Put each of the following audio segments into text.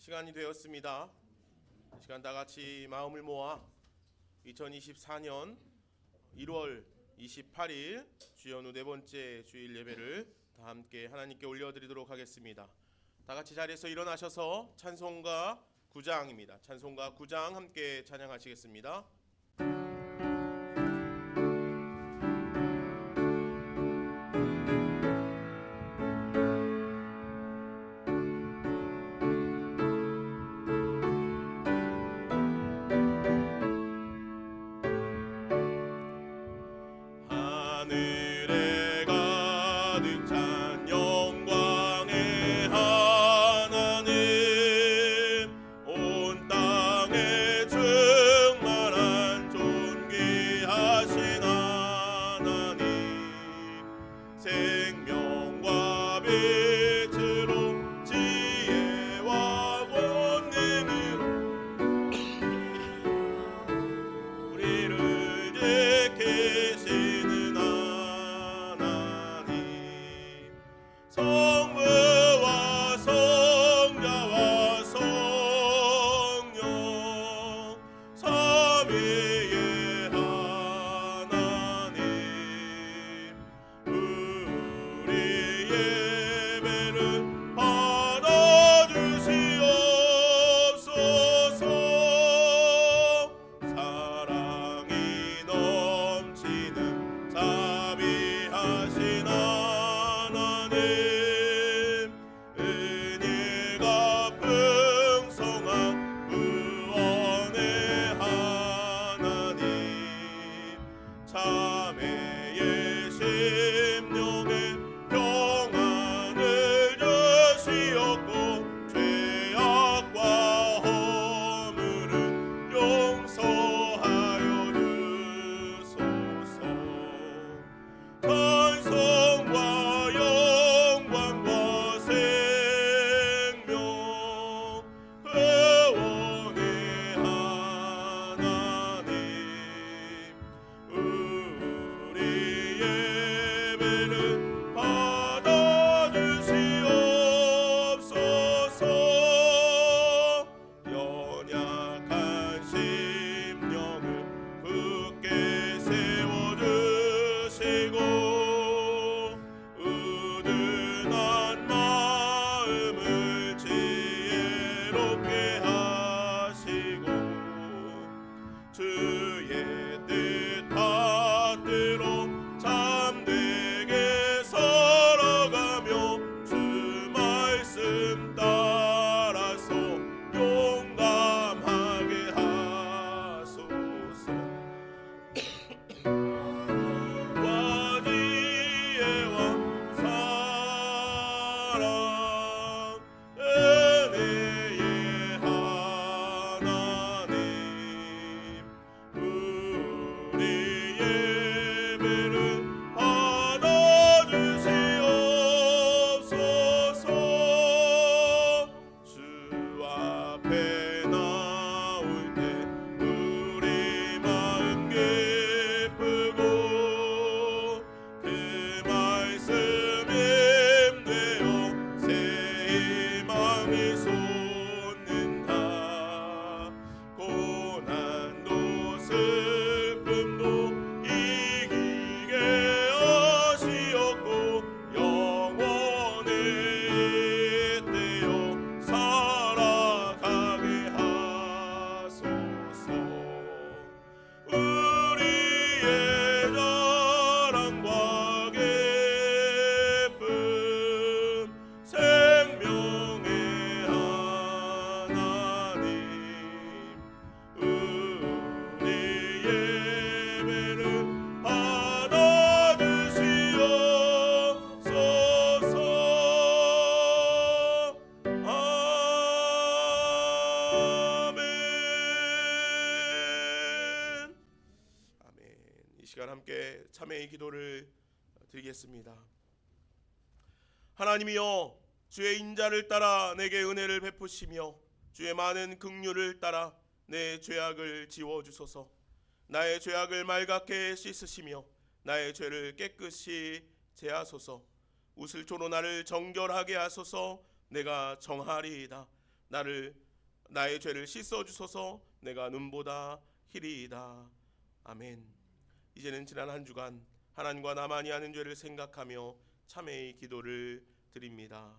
시간이 되었습니다. 이 시간 다 같이 마음을 모아 2024년 1월 28일 주연후 네 번째 주일 예배를 다 함께 하나님께 올려드리도록 하겠습니다. 다 같이 자리에서 일어나셔서 찬송가 9장입니다. 찬송가 9장 함께 찬양하시겠습니다. 참회의 기도를 드리겠습니다. 하나님이여, 주의 인자를 따라 내게 은혜를 베푸시며 주의 많은 긍휼을 따라 내 죄악을 지워주소서. 나의 죄악을 말갛게 씻으시며 나의 죄를 깨끗이 제하소서. 웃을초로 나를 정결하게 하소서. 내가 정하리이다. 나의 죄를 씻어주소서. 내가 눈보다 희리이다. 아멘. 이제는 지난 한 주간 하나님과 나만이 하는 죄를 생각하며 참회의 기도를 드립니다.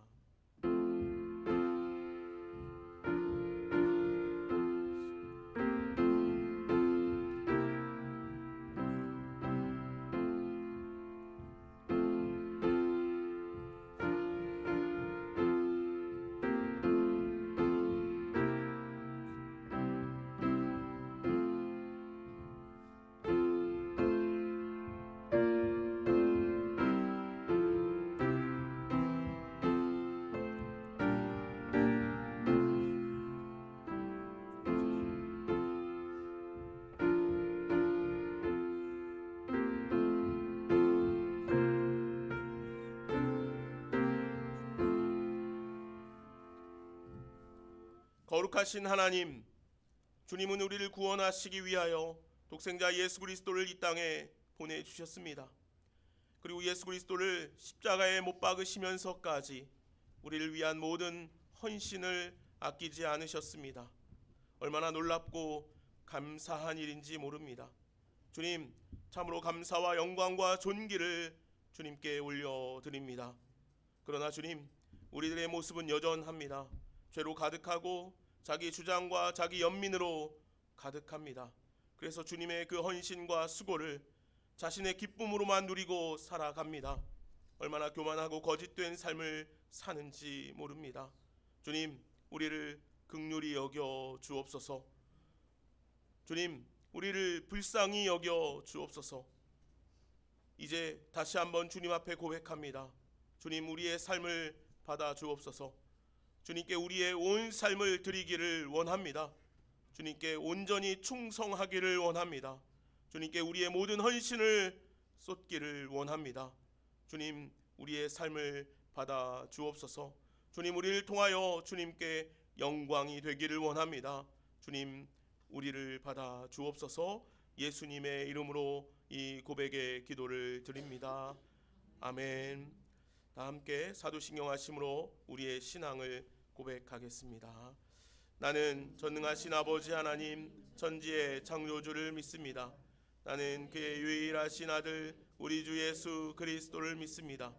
거룩하신 하나님, 주님은 우리를 구원하시기 위하여 독생자 예수 그리스도를 이 땅에 보내주셨습니다. 그리고 예수 그리스도를 십자가에 못 박으시면서까지 우리를 위한 모든 헌신을 아끼지 않으셨습니다. 얼마나 놀랍고 감사한 일인지 모릅니다. 주님, 참으로 감사와 영광과 존귀를 주님께 올려드립니다. 그러나 주님, 우리들의 모습은 여전합니다. 죄로 가득하고 자기 주장과 자기 연민으로 가득합니다. 그래서 주님의 그 헌신과 수고를 자신의 기쁨으로만 누리고 살아갑니다. 얼마나 교만하고 거짓된 삶을 사는지 모릅니다. 주님, 우리를 긍휼히 여겨 주옵소서. 주님, 우리를 불쌍히 여겨 주옵소서. 이제 다시 한번 주님 앞에 고백합니다. 주님, 우리의 삶을 받아 주옵소서. 주님께 우리의 온 삶을 드리기를 원합니다. 주님께 온전히 충성하기를 원합니다. 주님께 우리의 모든 헌신을 쏟기를 원합니다. 주님, 우리의 삶을 받아 주옵소서. 주님, 우리를 통하여 주님께 영광이 되기를 원합니다. 주님, 우리를 받아 주옵소서. 예수님의 이름으로 이 고백의 기도를 드립니다. 아멘. 다 함께 사도신경 하심으로 우리의 신앙을 고백하겠습니다. 나는 전능하신 아버지 하나님 천지의 창조주를 믿습니다. 나는 그의 유일하신 아들 우리 주 예수 그리스도를 믿습니다.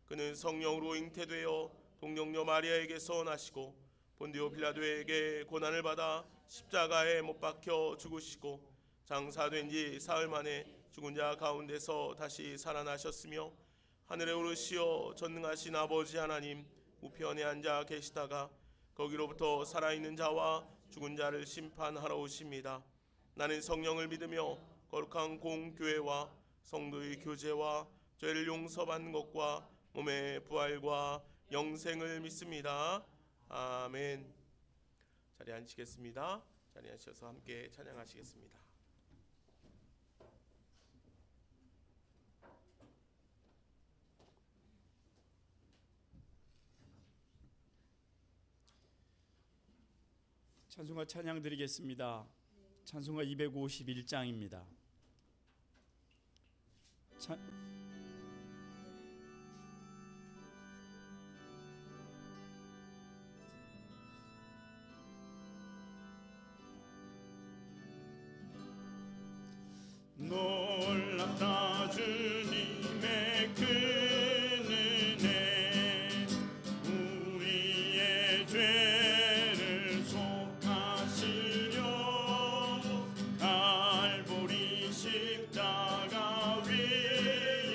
그는 성령으로 잉태되어 동정녀 마리아에게서 나시고 본디오 빌라도에게 고난을 받아 십자가에 못 박혀 죽으시고 장사된 지 사흘 만에 죽은 자 가운데서 다시 살아나셨으며 하늘에 오르시어 전능하신 아버지 하나님 우편에 앉아 계시다가 거기로부터 살아있는 자와 죽은 자를 심판하러 오십니다. 나는 성령을 믿으며 거룩한 공교회와 성도의 교제와 죄를 용서받는 것과 몸의 부활과 영생을 믿습니다. 아멘. 자리에 앉으시겠습니다. 자리에 앉으셔서 함께 찬양하시겠습니다. 찬송가 찬양 드리겠습니다. 찬송가 251장입니다. 놀랍다 주님의 그 은혜 우리의 죄를 속하시려 갈보리 십자가 위에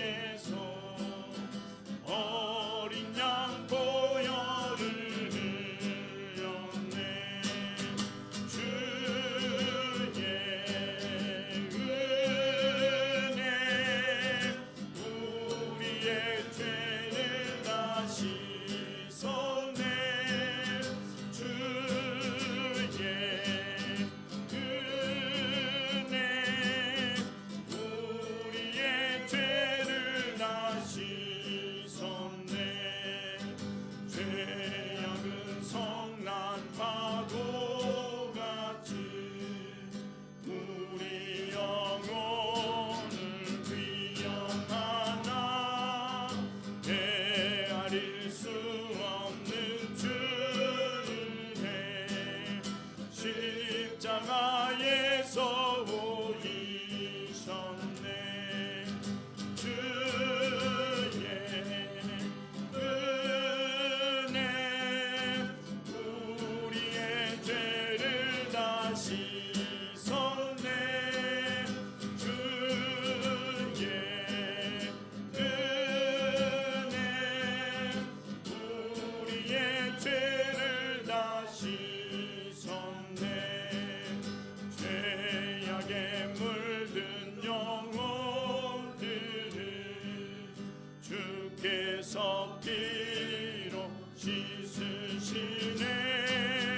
계시네.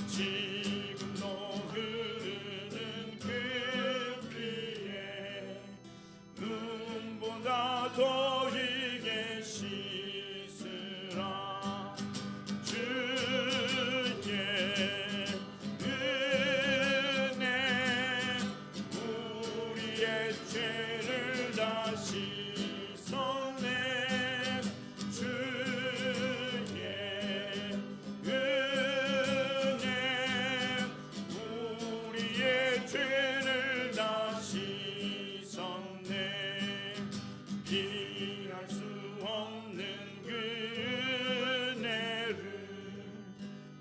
지금도 흐르는 그 피에 눈보다 더 희게 씻으라. 주의 은혜 우리의 죄를 다 씻었네. 주의 은혜 우리의 죄를 다 씻었네. 비할 수 없는 그 은혜를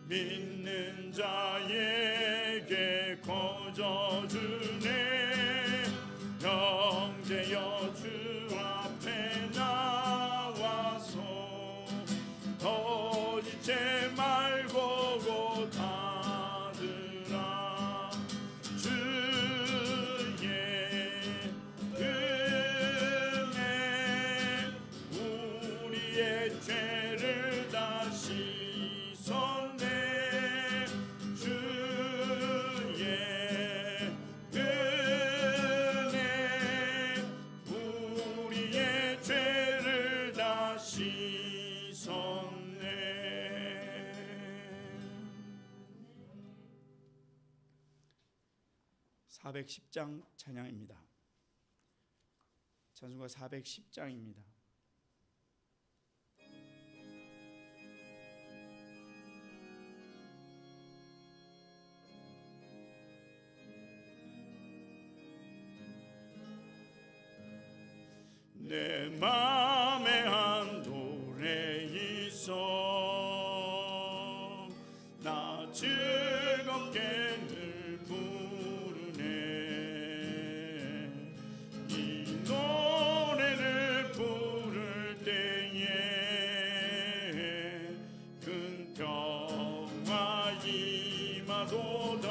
믿는 자에게 거저주네. 형제여 주 앞에 나와서 거짓죄 말고 받으라. 주의 은혜 우리의 죄를 다 씻었네. 주의 은혜 우리의 죄를 다 씻었네. 410장 찬양입니다. 찬송가 410장입니다. 내 맘에 한 노래 있어 나 즐겁게 늘 부르네. 이 노래를 부를 때에 큰 평화 임하도다.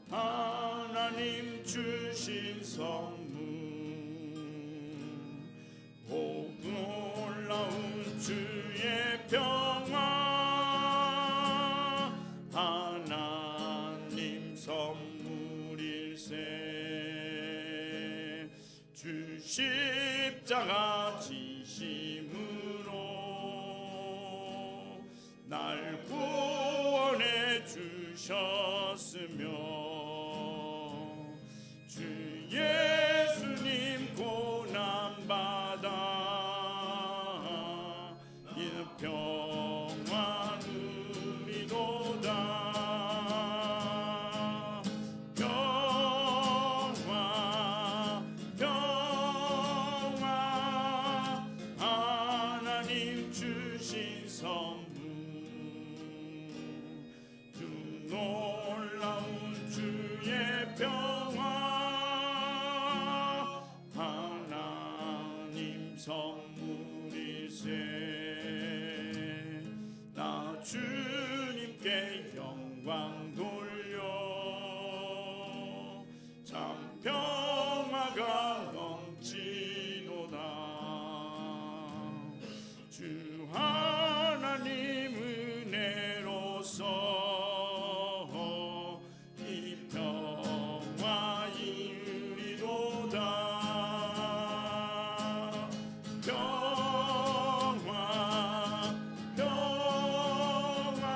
하나님 주신 선물 오 놀라운 주의 평화 하나님 선물일세. 주 십자가 지심으로 날 구원해 주셨으며 주 예수님 고난받아 이는 평화 누리도다. 평화 평화 하나님 주신 선물 주 놀라운 주의 평화 하나님 선물일세. 나 주님께 영광 돌려 참 평화가 넘치도다. 주 하나님 은혜로서 이 평화 이루리로다. 평화 평화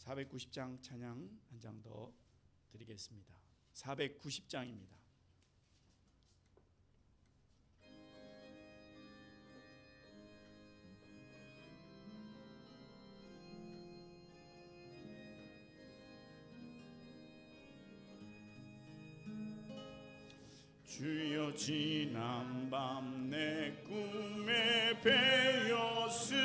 490장 찬양 한 장 더 드리겠습니다. 490장입니다. 주여 지난 밤 내 꿈에 배었으니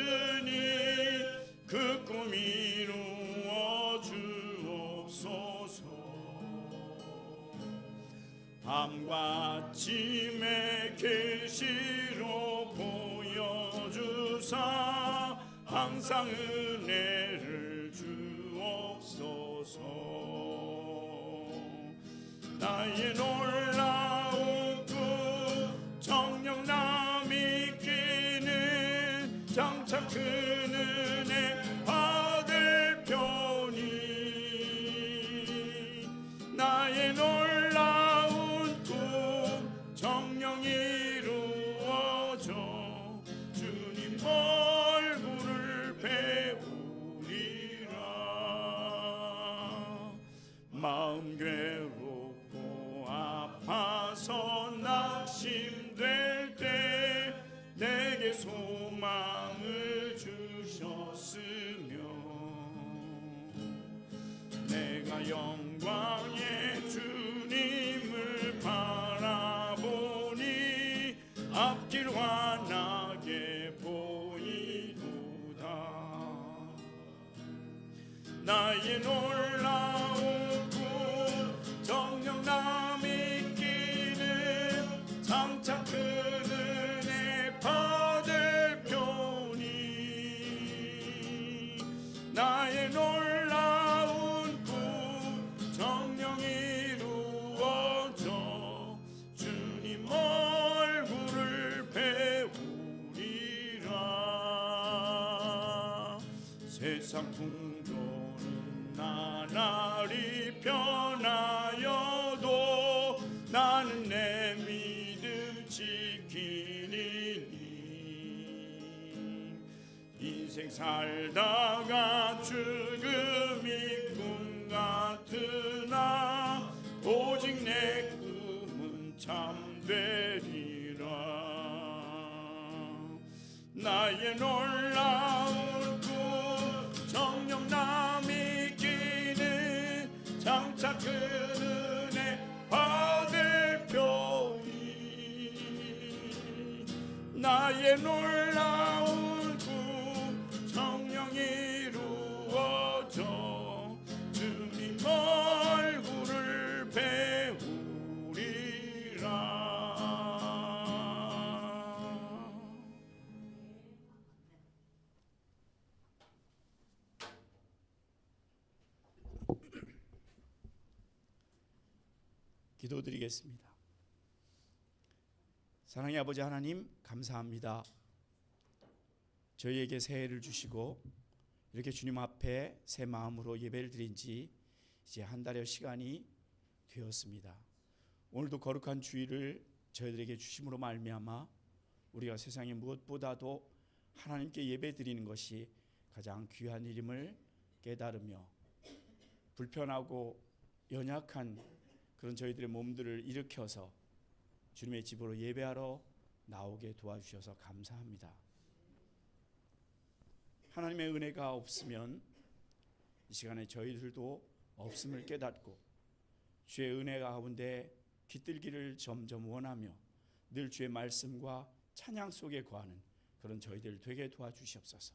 그 꿈 이루어 주옵소서. 밤과 아침에 계시로 보여주사 항상 은혜를 주옵소서. 나의 놀라운 꿈 정녕 남이 끼는 장차 큰 은혜 받을 편이 나의 놀라운 꿈 정녕 이루어져 주님 얼굴을 배우리라. 마음 괴롭고 아파서 낙심될 때 내게 소망을 주셨으며 내가 영광의 주님을 바라보니 앞길 환하게 보이도다. 나의 놀라운 꿈 정녕 남이 끼는 장차 큰 은혜 받을 편이 나의 놀라운 꿈 정녕 이루어져 주님 얼굴을 배우리라. 세상 풍조는 나날이 변하여도 나는 내 믿음 지키리니 인생 살다가 죽음이 꿈 같으나 오직 내 꿈은 참되리라. 나의 놀라운 꿈 정녕 남이 끼는 장차 큰 은혜 받을 편이 나의 놀라운 꿈 정녕 이루어져 주님 얼굴을 배우리라. 기도드리겠습니다. 사랑의 아버지 하나님, 감사합니다. 저희에게 새해를 주시고 이렇게 주님 앞에 새 마음으로 예배를 드린 지 이제 한 달여 시간이 되었습니다. 오늘도 거룩한 주일을 저희들에게 주심으로 말미암아 우리가 세상에 무엇보다도 하나님께 예배 드리는 것이 가장 귀한 일임을 깨달으며 불편하고 연약한 그런 저희들의 몸들을 일으켜서 주님의 집으로 예배하러 나오게 도와주셔서 감사합니다. 하나님의 은혜가 없으면 이 시간에 저희들도 없음을 깨닫고 주의 은혜 가운데 깃들기를 점점 원하며 늘 주의 말씀과 찬양 속에 거하는 그런 저희들 되게 도와주시옵소서.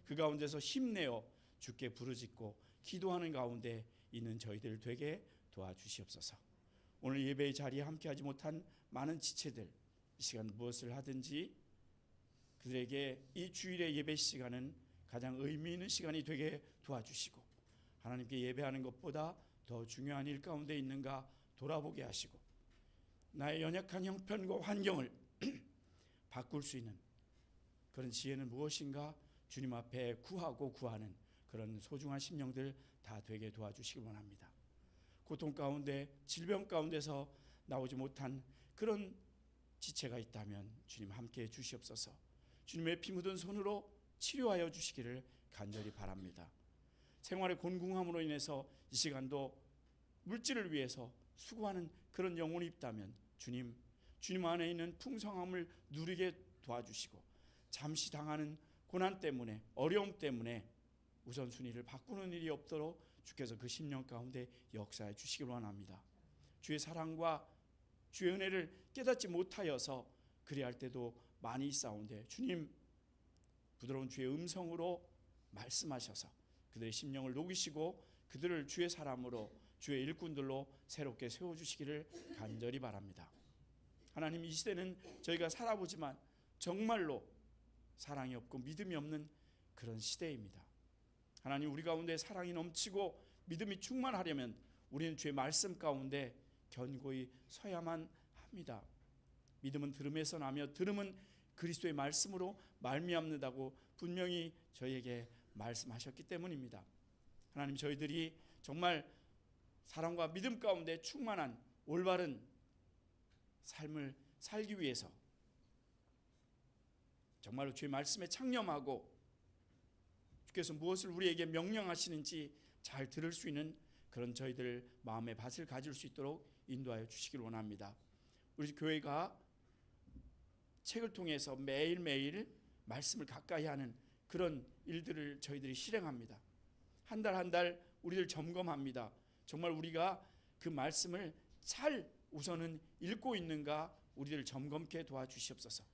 그 가운데서 힘내어 주께 부르짖고 기도하는 가운데 있는 저희들 되게 도와주시옵소서. 오늘 예배의 자리에 함께하지 못한 많은 지체들 이 시간 무엇을 하든지 그들에게 이 주일의 예배 시간은 가장 의미 있는 시간이 되게 도와주시고 하나님께 예배하는 것보다 더 중요한 일 가운데 있는가 돌아보게 하시고 나의 연약한 형편과 환경을 바꿀 수 있는 그런 지혜는 무엇인가 주님 앞에 구하고 구하는 그런 소중한 심령들 다 되게 도와주시기 원합니다. 고통 가운데 질병 가운데서 나오지 못한 그런 지체가 있다면 주님 함께해 주시옵소서. 주님의 피 묻은 손으로 치료하여 주시기를 간절히 바랍니다. 생활의 곤궁함으로 인해서 이 시간도 물질을 위해서 수고하는 그런 영혼이 있다면 주님 안에 있는 풍성함을 누리게 도와주시고, 잠시 당하는 고난 때문에, 어려움 때문에 우선순위를 바꾸는 일이 없도록 주께서 그 심령 가운데 역사해 주시길 원합니다. 주의 사랑과 주의 은혜를 깨닫지 못하여서 그리할 때도 많이 있사온데, 주님 부드러운 주의 음성으로 말씀하셔서 그들의 심령을 녹이시고 그들을 주의 사람으로, 주의 일꾼들로 새롭게 세워주시기를 간절히 바랍니다. 하나님, 이 시대는 저희가 살아보지만 정말로 사랑이 없고 믿음이 없는 그런 시대입니다. 하나님, 우리 가운데 사랑이 넘치고 믿음이 충만하려면 우리는 주의 말씀 가운데 견고히 서야만 합니다. 믿음은 들음에서 나며 들음은 그리스도의 말씀으로 말미암는다고 분명히 저희에게 말씀하셨기 때문입니다. 하나님, 저희들이 정말 사랑과 믿음 가운데 충만한 올바른 삶을 살기 위해서 정말로 주의 말씀에 창념하고 주께서 무엇을 우리에게 명령하시는지 잘 들을 수 있는 그런 저희들 마음의 밭을 가질 수 있도록 인도하여 주시길 원합니다. 우리 교회가 책을 통해서 매일매일 말씀을 가까이 하는 그런 일들을 저희들이 실행합니다. 한 달 한 달 우리들 점검합니다. 정말 우리가 그 말씀을 잘 우선은 읽고 있는가 우리들 점검케 도와주시옵소서.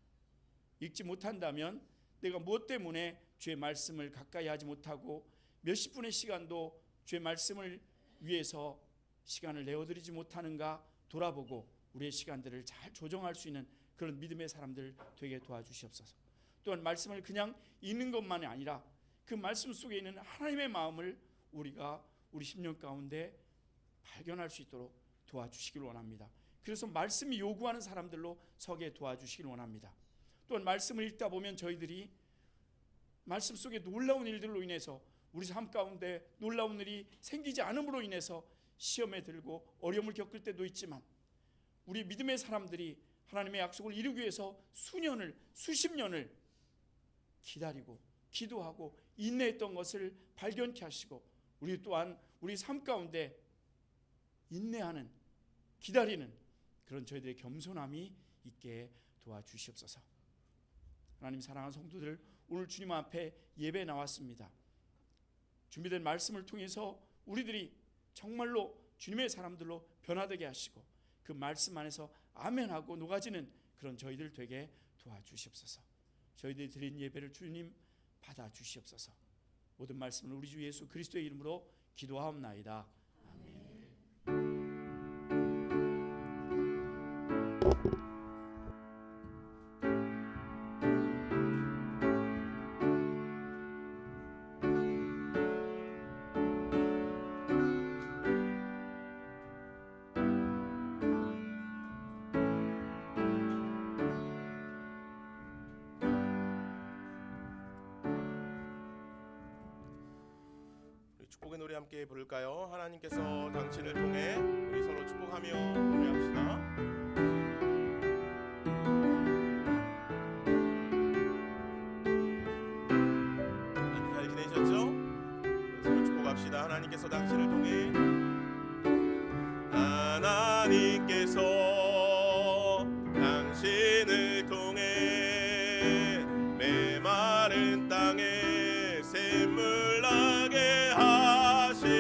읽지 못한다면 내가 무엇 때문에 주의 말씀을 가까이 하지 못하고 몇십 분의 시간도 주의 말씀을 위해서 시간을 내어드리지 못하는가 돌아보고 우리의 시간들을 잘 조정할 수 있는 그런 믿음의 사람들 되게 도와주시옵소서. 또한 말씀을 그냥 읽는 것만이 아니라 그 말씀 속에 있는 하나님의 마음을 우리가 우리 심령 가운데 발견할 수 있도록 도와주시길 원합니다. 그래서 말씀이 요구하는 사람들로 서게 도와주시길 원합니다. 또한 말씀을 읽다 보면 저희들이 말씀 속에 놀라운 일들로 인해서 우리 삶 가운데 놀라운 일이 생기지 않음으로 인해서 시험에 들고 어려움을 겪을 때도 있지만, 우리 믿음의 사람들이 하나님의 약속을 이루기 위해서 수년을, 수십 년을 기다리고 기도하고 인내했던 것을 발견케 하시고, 우리 또한 우리 삶 가운데 인내하는, 기다리는 그런 저희들의 겸손함이 있게 도와주시옵소서. 하나님, 사랑하는 성도들, 오늘 주님 앞에 예배 나왔습니다. 준비된 말씀을 통해서 우리들이 정말로 주님의 사람들로 변화되게 하시고 그 말씀 안에서 아멘하고 녹아지는 그런 저희들 되게 도와주시옵소서. 저희들이 드린 예배를 주님 받아주시옵소서. 모든 말씀을 우리 주 예수 그리스도의 이름으로 기도하옵나이다. 축복의 노래 함께 부를까요? 하나님께서 당신을 통해 우리 서로 축복하며 노래합시다. 잘 지내셨죠? 서로 축복합시다. 하나님께서 당신을 통해, 하나님께서 당신을 통해 메마른 땅에 샘물 나게 하시기를,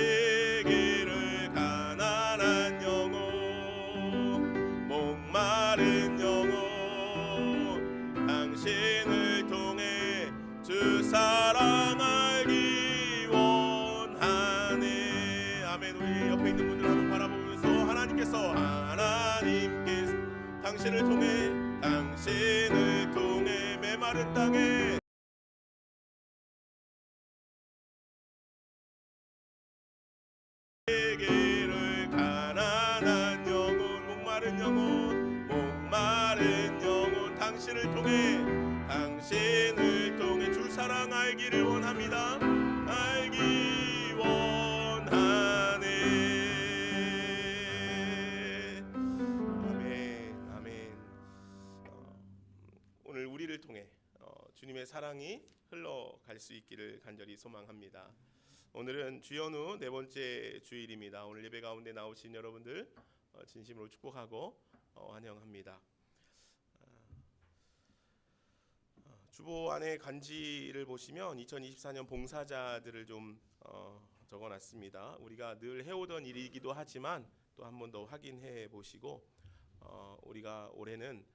가난한 영혼, 목마른 영혼, 당신을 통해 주 사랑 알기 원하네. 아멘. 우리 옆에 있는 분들 한번 바라보면서 하나님께서 당신을 통해 메마른 땅에 길을, 가난한 영혼, 목마른 영혼, 당신을 통해 주 사랑 알기를 원합니다. 알기 원하네. 아멘. 오늘 우리를 통해 주님의 사랑이 흘러갈 수 있기를 간절히 소망합니다. 오늘은 주연후 네 번째 주일입니다. 오늘 예배 가운데 나오신 여러분들 진심으로 축복하고 환영합니다. 주보 안에 간지를 보시면 2024년 봉사자들을 좀 적어놨습니다. 우리가 늘 해오던 일이기도 하지만 또 한 번 더 확인해 보시고 우리가 올해는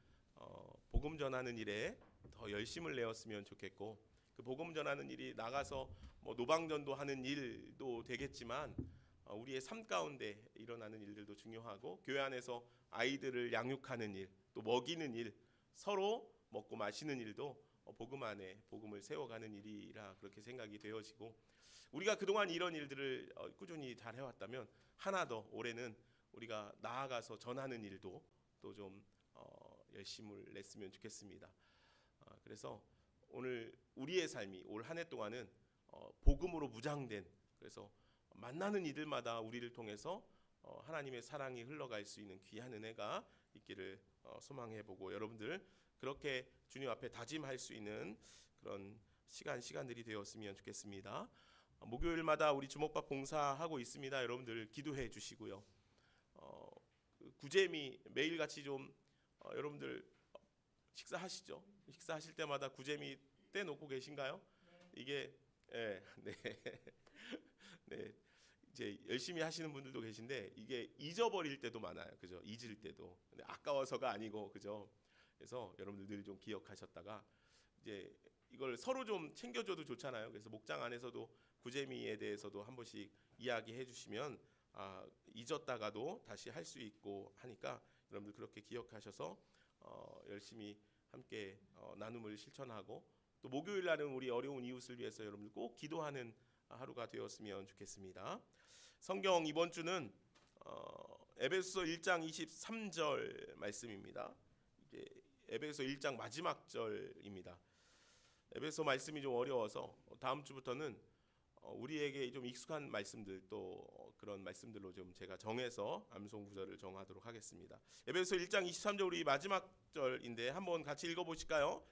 복음 전하는 일에 더 열심을 내었으면 좋겠고, 그 복음 전하는 일이 나가서 노방전도 하는 일도 되겠지만 우리의 삶 가운데 일어나는 일들도 중요하고, 교회 안에서 아이들을 양육하는 일, 또 먹이는 일, 서로 먹고 마시는 일도 복음 안에 복음을 세워가는 일이라 그렇게 생각이 되어지고, 우리가 그동안 이런 일들을 꾸준히 잘 해왔다면 하나 더 올해는 우리가 나아가서 전하는 일도 또 좀 열심을 냈으면 좋겠습니다. 그래서 오늘 우리의 삶이 올 한 해 동안은 복음으로 무장된, 그래서 만나는 이들마다 우리를 통해서 하나님의 사랑이 흘러갈 수 있는 귀한 은혜가 있기를 소망해보고, 여러분들 그렇게 주님 앞에 다짐할 수 있는 그런 시간들이 되었으면 좋겠습니다. 목요일마다 우리 주목밥 봉사하고 있습니다. 여러분들 기도해 주시고요. 구제미 매일같이 좀 여러분들 식사하시죠? 식사하실 때마다 구제미 떼놓고 계신가요? 이게 네. 네. 이제 열심히 하시는 분들도 계신데 이게 잊어버릴 때도 많아요. 그죠? 잊을 때도. 근데 아까워서가 아니고, 그죠? 그래서 여러분들 늘 좀 기억하셨다가 이제 이걸 서로 좀 챙겨줘도 좋잖아요. 그래서 목장 안에서도 구제미에 대해서도 한 번씩 이야기해 주시면 잊었다가도 다시 할 수 있고 하니까 여러분들 그렇게 기억하셔서 열심히 함께 나눔을 실천하고, 또 목요일 날은 우리 어려운 이웃을 위해서 여러분들 꼭 기도하는 하루가 되었으면 좋겠습니다. 성경 이번 주는 에베소서 1장 23절 말씀입니다. 이게 에베소서 1장 마지막 절입니다. 에베소 말씀이 좀 어려워서 다음 주부터는 우리에게 좀 익숙한 말씀들, 또 그런 말씀들로 좀 제가 정해서 암송 구절을 정하도록 하겠습니다. 에베소 1장 23절 우리 마지막 절인데 한번 같이 읽어보실까요?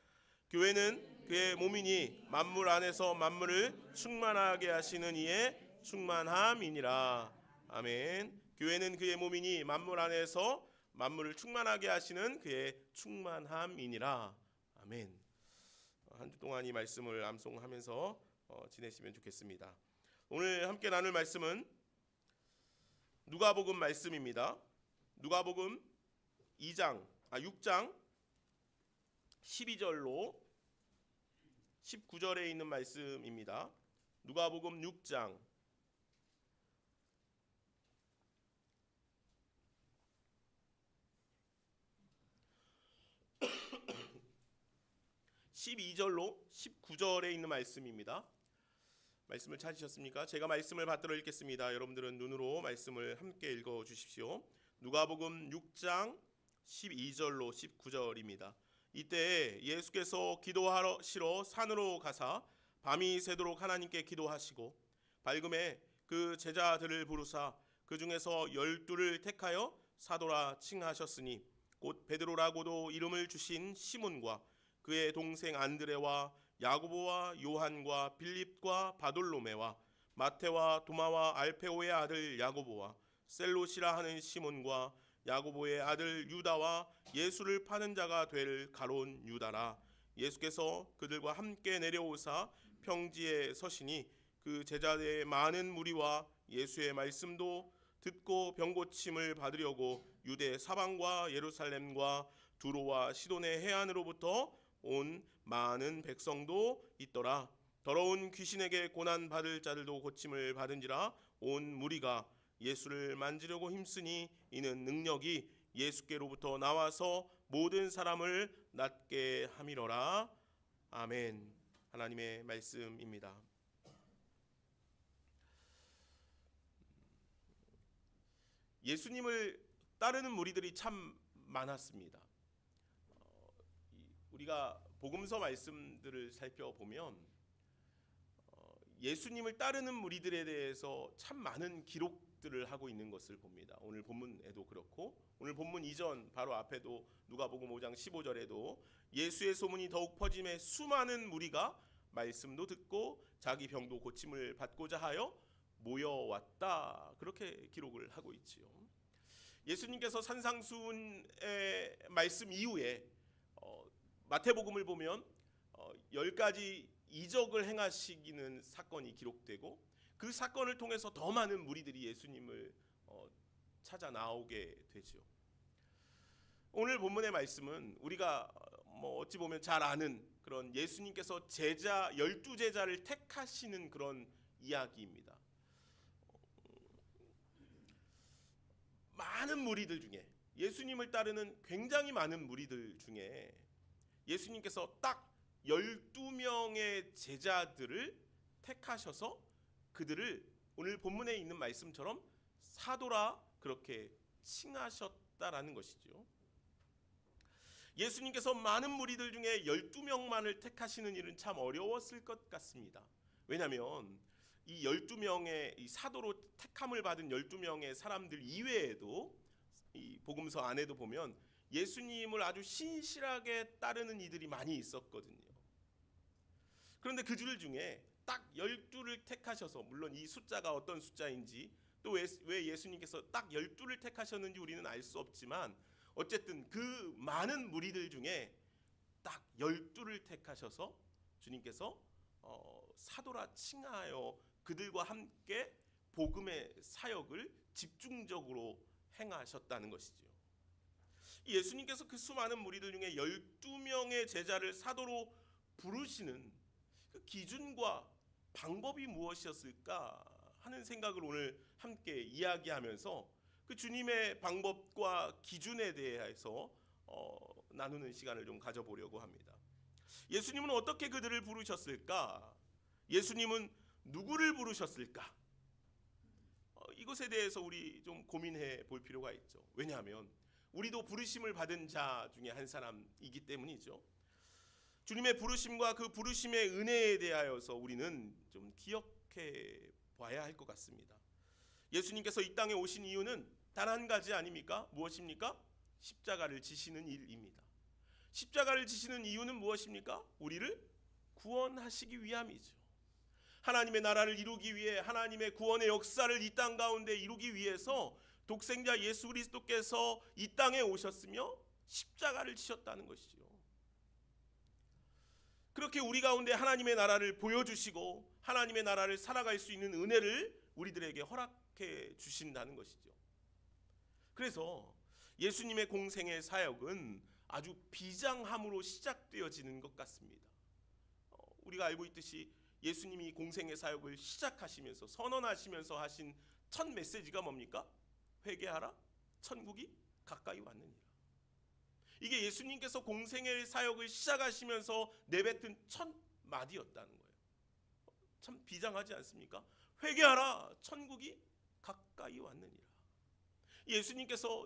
교회는 그의 몸이니 만물 안에서 만물을 충만하게 하시는 이의 충만함이니라. 아멘. 교회는 그의 몸이니 만물 안에서 만물을 충만하게 하시는 그의 충만함이니라. 아멘. 한 주 동안 이 말씀을 암송하면서 지내시면 좋겠습니다. 오늘 함께 나눌 말씀은 누가복음 말씀입니다. 누가복음 6장 12절로 19절에 있는 말씀입니다. 누가복음 6장 12절로 19절에 있는 말씀입니다. 말씀을 찾으셨습니까? 제가 말씀을 받들어 읽겠습니다. 여러분들은 눈으로 말씀을 함께 읽어 주십시오. 누가복음 6장 12절로 19절입니다. 이때 예수께서 기도하시러 산으로 가사 밤이 새도록 하나님께 기도하시고 밝음에 그 제자들을 부르사 그 중에서 12를 택하여 사도라 칭하셨으니 곧 베드로라고도 이름을 주신 시몬과 그의 동생 안드레와 야고보와 요한과 빌립과 바돌로메와 마테와 도마와 알페오의 아들 야고보와 셀롯이라 하는 시몬과 야고보의 아들 유다와 예수를 파는 자가 될 가롯 유다라. 예수께서 그들과 함께 내려오사 평지에 서시니 그 제자들의 많은 무리와 예수의 말씀도 듣고 병고침을 받으려고 유대 사방과 예루살렘과 두로와 시돈의 해안으로부터 온 많은 백성도 있더라. 더러운 귀신에게 고난 받을 자들도 고침을 받은지라 온 무리가 예수를 만지려고 힘쓰니 이는 능력이 예수께로부터 나와서 모든 사람을 낫게 함이로라. 아멘. 하나님의 말씀입니다. 예수님을 따르는 무리들이 참 많았습니다. 우리가 복음서 말씀들을 살펴보면 예수님을 따르는 무리들에 대해서 참 많은 기록들을 하고 있는 것을 봅니다. 오늘 본문에도 그렇고 오늘 본문 이전 바로 앞에도 누가복음 5장 15절에도 예수의 소문이 더욱 퍼짐에 수많은 무리가 말씀도 듣고 자기 병도 고침을 받고자 하여 모여왔다. 그렇게 기록을 하고 있지요. 예수님께서 산상수훈의 말씀 이후에 마태복음을 보면 10가지 이적을 행하시기는 사건이 기록되고 그 사건을 통해서 더 많은 무리들이 예수님을 찾아 나오게 되죠. 오늘 본문의 말씀은 우리가 어찌 보면 잘 아는 그런 예수님께서 12제자를 택하시는 그런 이야기입니다. 많은 무리들 중에, 예수님을 따르는 굉장히 많은 무리들 중에 예수님께서 딱 12명의 제자들을 택하셔서 그들을 오늘 본문에 있는 말씀처럼 사도라 그렇게 칭하셨다라는 것이죠. 예수님께서 많은 무리들 중에 12명만을 택하시는 일은 참 어려웠을 것 같습니다. 왜냐하면 이 12명의 이 사도로 택함을 받은 12명의 사람들 이외에도 이 복음서 안에도 보면 예수님을 아주 신실하게 따르는 이들이 많이 있었거든요. 그런데 그들 중에 딱 12를 택하셔서, 물론 이 숫자가 어떤 숫자인지 또 왜 예수님께서 딱 12를 택하셨는지 우리는 알 수 없지만 어쨌든 그 많은 무리들 중에 딱 12를 택하셔서 주님께서 사도라 칭하여 그들과 함께 복음의 사역을 집중적으로 행하셨다는 것이죠. 예수님께서 그 수많은 무리들 중에 12명의 제자를 사도로 부르시는 그 기준과 방법이 무엇이었을까 하는 생각을 오늘 함께 이야기하면서 그 주님의 방법과 기준에 대해서 나누는 시간을 좀 가져보려고 합니다. 예수님은 어떻게 그들을 부르셨을까? 예수님은 누구를 부르셨을까? 이것에 대해서 우리 좀 고민해 볼 필요가 있죠. 왜냐하면 우리도 부르심을 받은 자 중에 한 사람이기 때문이죠. 주님의 부르심과 그 부르심의 은혜에 대하여서 우리는 좀 기억해 봐야 할 것 같습니다. 예수님께서 이 땅에 오신 이유는 단 한 가지 아닙니까? 무엇입니까? 십자가를 지시는 일입니다. 십자가를 지시는 이유는 무엇입니까? 우리를 구원하시기 위함이죠. 하나님의 나라를 이루기 위해, 하나님의 구원의 역사를 이 땅 가운데 이루기 위해서 독생자 예수 그리스도께서 이 땅에 오셨으며 십자가를 지셨다는 것이죠. 그렇게 우리 가운데 하나님의 나라를 보여주시고 하나님의 나라를 살아갈 수 있는 은혜를 우리들에게 허락해 주신다는 것이죠. 그래서 예수님의 공생의 사역은 아주 비장함으로 시작되어지는 것 같습니다. 우리가 알고 있듯이 예수님이 공생의 사역을 시작하시면서 선언하시면서 하신 첫 메시지가 뭡니까? 회개하라, 천국이 가까이 왔느니라. 이게 예수님께서 공생의 사역을 시작하시면서 내뱉은 첫 마디였다는 거예요. 참 비장하지 않습니까? 회개하라, 천국이 가까이 왔느니라. 예수님께서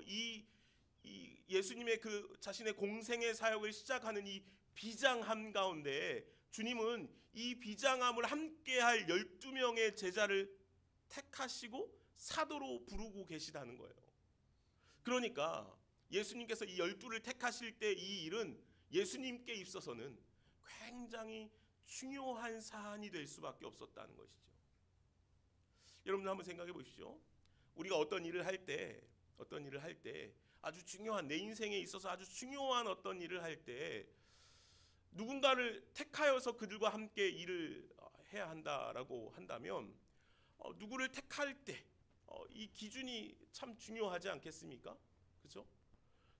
예수님의 그 자신의 공생의 사역을 시작하는 이 비장함 가운데 주님은 이 비장함을 함께할 12명의 제자를 택하시고 사도로 부르고 계시다는 거예요. 그러니까 예수님께서 이 12를 택하실 때 이 일은 예수님께 있어서는 굉장히 중요한 사안이 될 수밖에 없었다는 것이죠. 여러분들 한번 생각해 보십시오. 우리가 어떤 일을 할 때 아주 중요한, 내 인생에 있어서 아주 중요한 어떤 일을 할 때 누군가를 택하여서 그들과 함께 일을 해야 한다라고 한다면 누구를 택할 때 이 기준이 참 중요하지 않겠습니까? 그렇죠?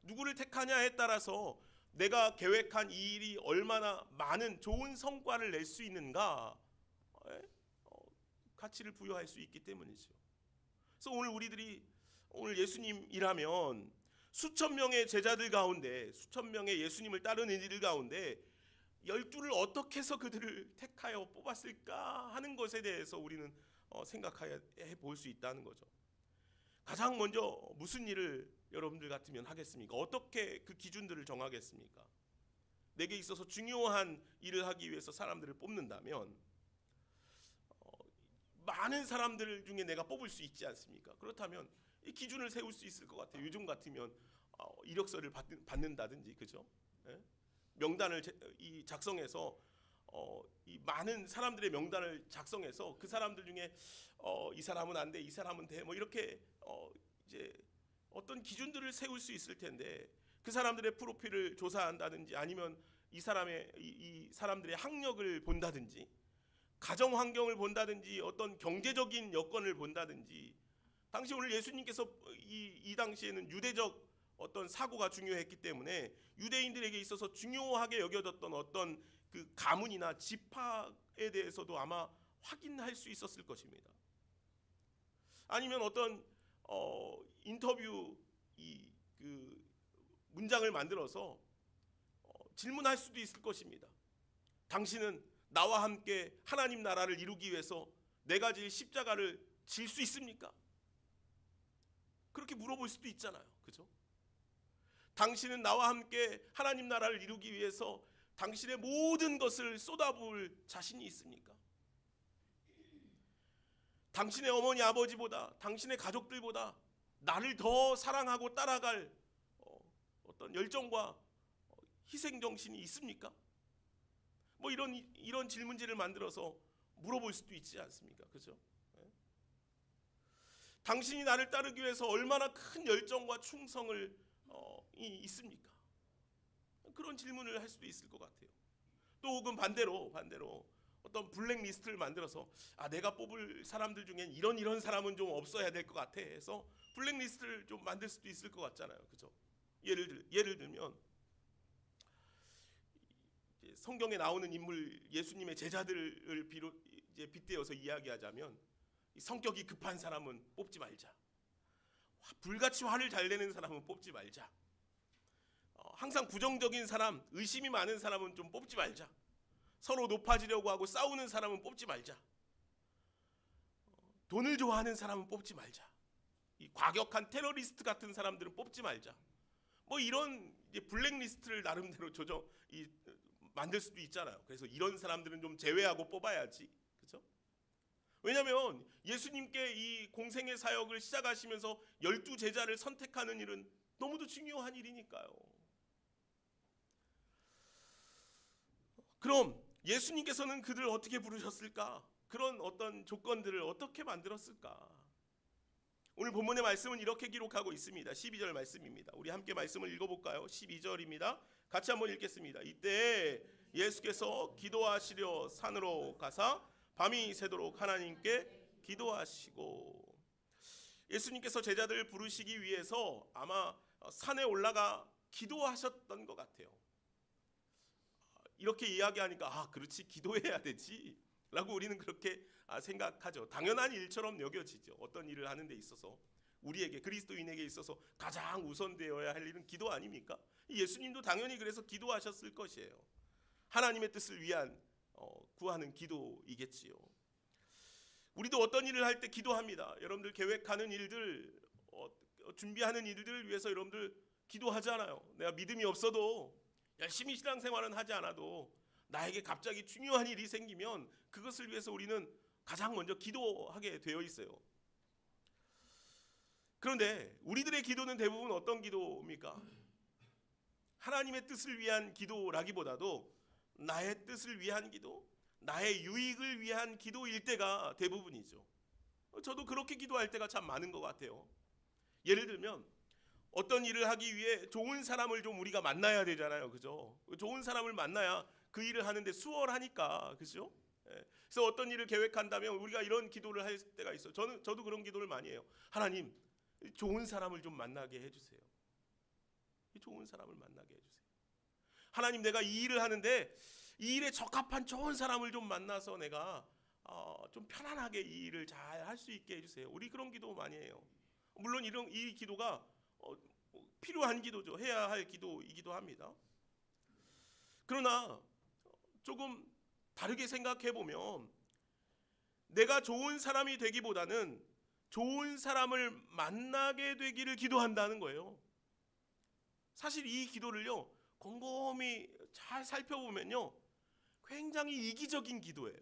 누구를 택하냐에 따라서 내가 계획한 이 일이 얼마나 많은 좋은 성과를 낼 수 있는가 가치를 부여할 수 있기 때문이죠. 그래서 오늘 예수님이라면 수천 명의 제자들 가운데, 수천 명의 예수님을 따르는 이들 가운데 12를 어떻게 해서 그들을 택하여 뽑았을까 하는 것에 대해서 우리는 생각해 볼 수 있다는 거죠. 가장 먼저 무슨 일을 여러분들 같으면 하겠습니까? 어떻게 그 기준들을 정하겠습니까? 내게 있어서 중요한 일을 하기 위해서 사람들을 뽑는다면 많은 사람들 중에 내가 뽑을 수 있지 않습니까? 그렇다면 이 기준을 세울 수 있을 것 같아요. 요즘 같으면 이력서를 받는다든지, 그죠? 명단을 작성해서 이 많은 사람들의 명단을 작성해서 그 사람들 중에 이 사람은 안 돼, 이 사람은 돼, 뭐 이렇게 이제 어떤 기준들을 세울 수 있을 텐데 그 사람들의 프로필을 조사한다든지 아니면 이 사람들의 학력을 본다든지 가정 환경을 본다든지 어떤 경제적인 여건을 본다든지 당시 오늘 예수님께서 이 당시에는 유대적 어떤 사고가 중요했기 때문에 유대인들에게 있어서 중요하게 여겨졌던 어떤 그 가문이나 지파에 대해서도 아마 확인할 수 있었을 것입니다. 아니면 어떤 인터뷰 그 문장을 만들어서 질문할 수도 있을 것입니다. 당신은 나와 함께 하나님 나라를 이루기 위해서 내가 질 십자가를 질 수 있습니까? 그렇게 물어볼 수도 있잖아요. 그죠? 당신은 나와 함께 하나님 나라를 이루기 위해서 당신의 모든 것을 쏟아부을 자신이 있습니까? 당신의 어머니 아버지보다 당신의 가족들보다 나를 더 사랑하고 따라갈 어떤 열정과 희생 정신이 있습니까? 뭐 이런 질문지를 만들어서 물어볼 수도 있지 않습니까? 그죠? 당신이 나를 따르기 위해서 얼마나 큰 열정과 충성을 있습니까? 그런 질문을 할 수도 있을 것 같아요. 또 혹은 반대로 어떤 블랙리스트를 만들어서 내가 뽑을 사람들 중엔 이런 사람은 좀 없어야 될 것 같아 해서 블랙리스트를 좀 만들 수도 있을 것 같잖아요. 그죠? 예를 들면 성경에 나오는 인물 예수님의 제자들을 빗대어서 이야기하자면 성격이 급한 사람은 뽑지 말자. 불같이 화를 잘 내는 사람은 뽑지 말자. 항상 부정적인 사람, 의심이 많은 사람은 좀 뽑지 말자. 서로 높아지려고 하고 싸우는 사람은 뽑지 말자. 돈을 좋아하는 사람은 뽑지 말자. 이 과격한 테러리스트 같은 사람들은 뽑지 말자. 뭐 이런 블랙리스트를 나름대로 만들 수도 있잖아요. 그래서 이런 사람들은 좀 제외하고 뽑아야지. 그렇죠? 왜냐하면 예수님께 이 공생의 사역을 시작하시면서 12제자를 선택하는 일은 너무도 중요한 일이니까요. 그럼 예수님께서는 그들을 어떻게 부르셨을까? 그런 어떤 조건들을 어떻게 만들었을까? 오늘 본문의 말씀은 이렇게 기록하고 있습니다. 12절 말씀입니다. 우리 함께 말씀을 읽어볼까요? 12절입니다. 같이 한번 읽겠습니다. 이때 예수께서 기도하시려 산으로 가사 밤이 새도록 하나님께 기도하시고, 예수님께서 제자들을 부르시기 위해서 아마 산에 올라가 기도하셨던 것 같아요. 이렇게 이야기하니까 그렇지, 기도해야 되지 라고 우리는 그렇게 생각하죠. 당연한 일처럼 여겨지죠. 어떤 일을 하는 데 있어서 우리에게, 그리스도인에게 있어서 가장 우선되어야 할 일은 기도 아닙니까? 예수님도 당연히 그래서 기도하셨을 것이에요. 하나님의 뜻을 위한 구하는 기도이겠지요. 우리도 어떤 일을 할 때 기도합니다. 여러분들 계획하는 일들, 준비하는 일들을 위해서 여러분들 기도하잖아요. 내가 믿음이 없어도 열심히 신앙생활은 하지 않아도 나에게 갑자기 중요한 일이 생기면 그것을 위해서 우리는 가장 먼저 기도하게 되어 있어요. 그런데 우리들의 기도는 대부분 어떤 기도입니까? 하나님의 뜻을 위한 기도라기보다도 나의 뜻을 위한 기도, 나의 유익을 위한 기도일 때가 대부분이죠. 저도 그렇게 기도할 때가 참 많은 것 같아요. 예를 들면 어떤 일을 하기 위해 좋은 사람을 좀 우리가 만나야 되잖아요. 그죠? 좋은 사람을 만나야 그 일을 하는데 수월하니까. 그죠? 그래서 어떤 일을 계획한다면 우리가 이런 기도를 할 때가 있어요. 저도 그런 기도를 많이 해요. 하나님, 좋은 사람을 좀 만나게 해주세요. 좋은 사람을 만나게 해주세요. 하나님, 내가 이 일을 하는데 이 일에 적합한 좋은 사람을 좀 만나서 내가 좀 편안하게 이 일을 잘 할 수 있게 해주세요. 우리 그런 기도 많이 해요. 물론 이 기도가 필요한 기도죠. 해야 할 기도이기도 합니다. 그러나 조금 다르게 생각해 보면 내가 좋은 사람이 되기보다는 좋은 사람을 만나게 되기를 기도한다는 거예요. 사실 이 기도를요, 곰곰이 잘 살펴보면요, 굉장히 이기적인 기도예요.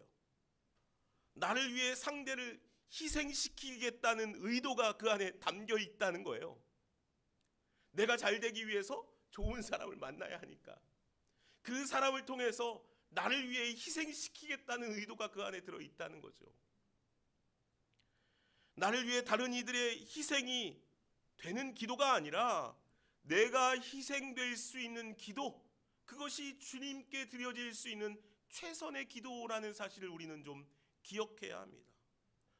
나를 위해 상대를 희생시키겠다는 의도가 그 안에 담겨 있다는 거예요. 내가 잘 되기 위해서 좋은 사람을 만나야 하니까 그 사람을 통해서 나를 위해 희생시키겠다는 의도가 그 안에 들어있다는 거죠. 나를 위해 다른 이들의 희생이 되는 기도가 아니라 내가 희생될 수 있는 기도, 그것이 주님께 드려질 수 있는 최선의 기도라는 사실을 우리는 좀 기억해야 합니다.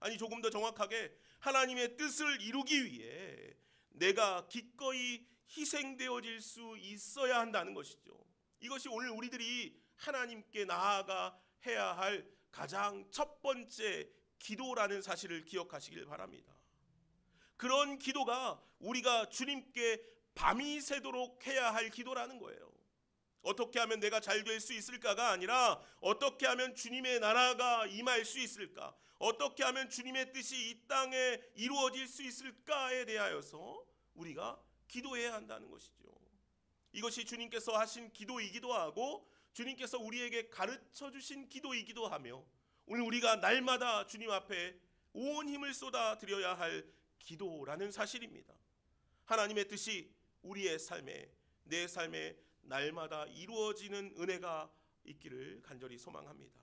아니, 조금 더 정확하게 하나님의 뜻을 이루기 위해 내가 기꺼이 희생되어질 수 있어야 한다는 것이죠. 이것이 오늘 우리들이 하나님께 나아가 해야 할 가장 첫 번째 기도라는 사실을 기억하시길 바랍니다. 그런 기도가 우리가 주님께 밤이 새도록 해야 할 기도라는 거예요. 어떻게 하면 내가 잘 될 수 있을까가 아니라 어떻게 하면 주님의 나라가 임할 수 있을까, 어떻게 하면 주님의 뜻이 이 땅에 이루어질 수 있을까에 대하여서 우리가 기도해야 한다는 것이죠. 이것이 주님께서 하신 기도이기도 하고 주님께서 우리에게 가르쳐 주신 기도이기도 하며 오늘 우리가 날마다 주님 앞에 온 힘을 쏟아 드려야 할 기도라는 사실입니다. 하나님의 뜻이 우리의 삶에, 내 삶에 날마다 이루어지는 은혜가 있기를 간절히 소망합니다.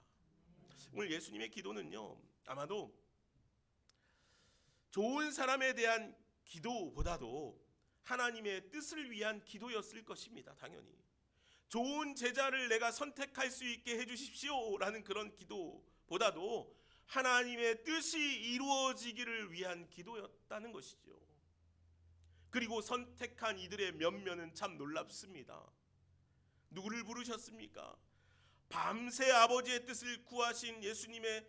오늘 예수님의 기도는요, 아마도 좋은 사람에 대한 기도보다도 하나님의 뜻을 위한 기도였을 것입니다. 당연히 좋은 제자를 내가 선택할 수 있게 해주십시오 라는 그런 기도보다도 하나님의 뜻이 이루어지기를 위한 기도였다는 것이죠. 그리고 선택한 이들의 면면은 참 놀랍습니다. 누구를 부르셨습니까? 밤새 아버지의 뜻을 구하신 예수님의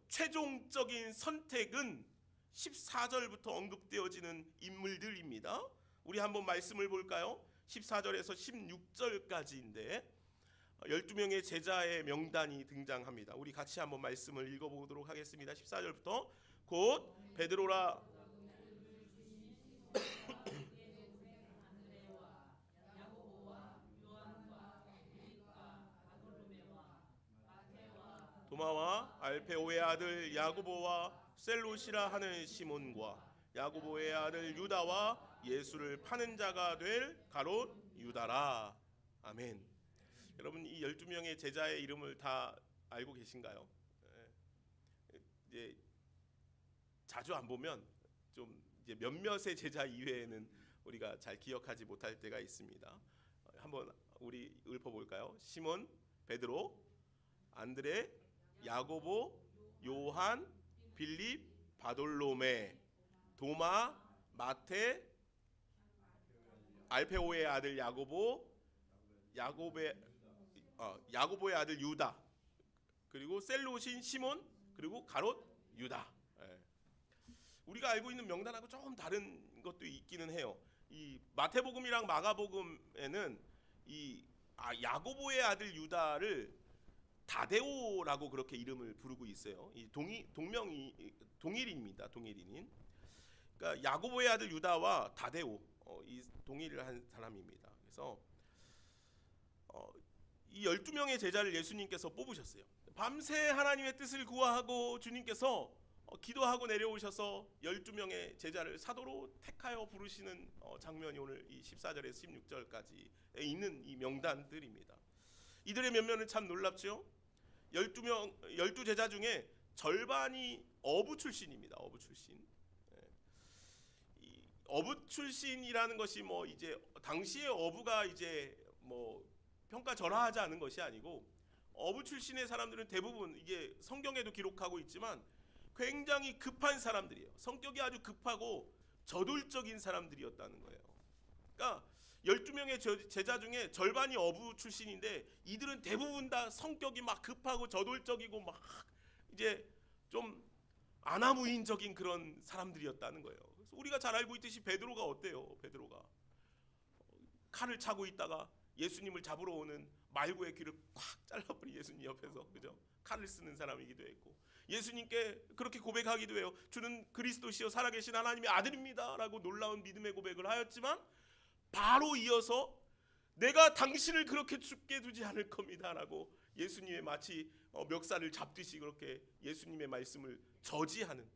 최종적인 선택은 14절부터 언급되어지는 인물들입니다. 우리 한번 말씀을 볼까요? 14절에서 16절까지인데 12명의 제자의 명단이 등장합니다. 우리 같이 한번 말씀을 읽어보도록 하겠습니다. 14절부터 곧 베드로라 도마와 알페오의 아들 야고보와 셀롯이라 하는 시몬과 야고보의 아들 유다와 예수를 파는 자가 될 가롯 유다라. 아멘. 여러분, 이 12명의 제자의 이름을 다 알고 계신가요? 이제 자주 안 보면 좀 이제 몇몇의 제자 이외에는 우리가 잘 기억하지 못할 때가 있습니다. 한번 우리 읊어볼까요? 시몬, 베드로, 안드레, 야고보, 요한, 빌립, 바돌로메, 도마, 마테, 알페오의 아들 야고보, 야고보의 아들 유다, 그리고 셀롯인 시몬, 그리고 가롯 유다. 우리가 알고 있는 명단하고 조금 다른 것도 있기는 해요. 이 마태복음이랑 마가복음에는 야고보의 아들 유다를 다데오라고 그렇게 이름을 부르고 있어요. 이 동일인입니다. 동일인인. 그러니까 야고보의 아들 유다와 다데오, 이 동일을 한 사람입니다. 그래서 이 12명의 제자를 예수님께서 뽑으셨어요. 밤새 하나님의 뜻을 구하고 주님께서 기도하고 내려오셔서 12명의 제자를 사도로 택하여 부르시는 장면이 오늘 이 14절에서 16절까지에 있는 이 명단들입니다. 이들의 면면은 참 놀랍죠. 12 제자 중에 절반이 어부 출신입니다. 어부 출신. 이 어부 출신이라는 것이 뭐 이제 당시의 어부가 이제 뭐 평가절하하지 않은 것이 아니고, 어부 출신의 사람들은 대부분 이게 성경에도 기록하고 있지만 굉장히 급한 사람들이에요. 성격이 아주 급하고 저돌적인 사람들이었다는 거예요. 그러니까 12명의 제자 중에 절반이 어부 출신인데 이들은 대부분 다 성격이 막 급하고 저돌적이고 막 이제 좀 아나무인적인 그런 사람들이었다는 거예요. 그래서 우리가 잘 알고 있듯이 베드로가 어때요? 베드로가 칼을 차고 있다가 예수님을 잡으러 오는 말고의 귀를 콱 잘라버린 예수님 옆에서, 그죠? 칼을 쓰는 사람이기도 했고, 예수님께 그렇게 고백하기도 해요. 주는 그리스도시요 살아계신 하나님의 아들입니다 라고 놀라운 믿음의 고백을 하였지만 바로 이어서 내가 당신을 그렇게 죽게 두지 않을 겁니다 라고 예수님의 마치 멱살을 잡듯이 그렇게 예수님의 말씀을 저지하는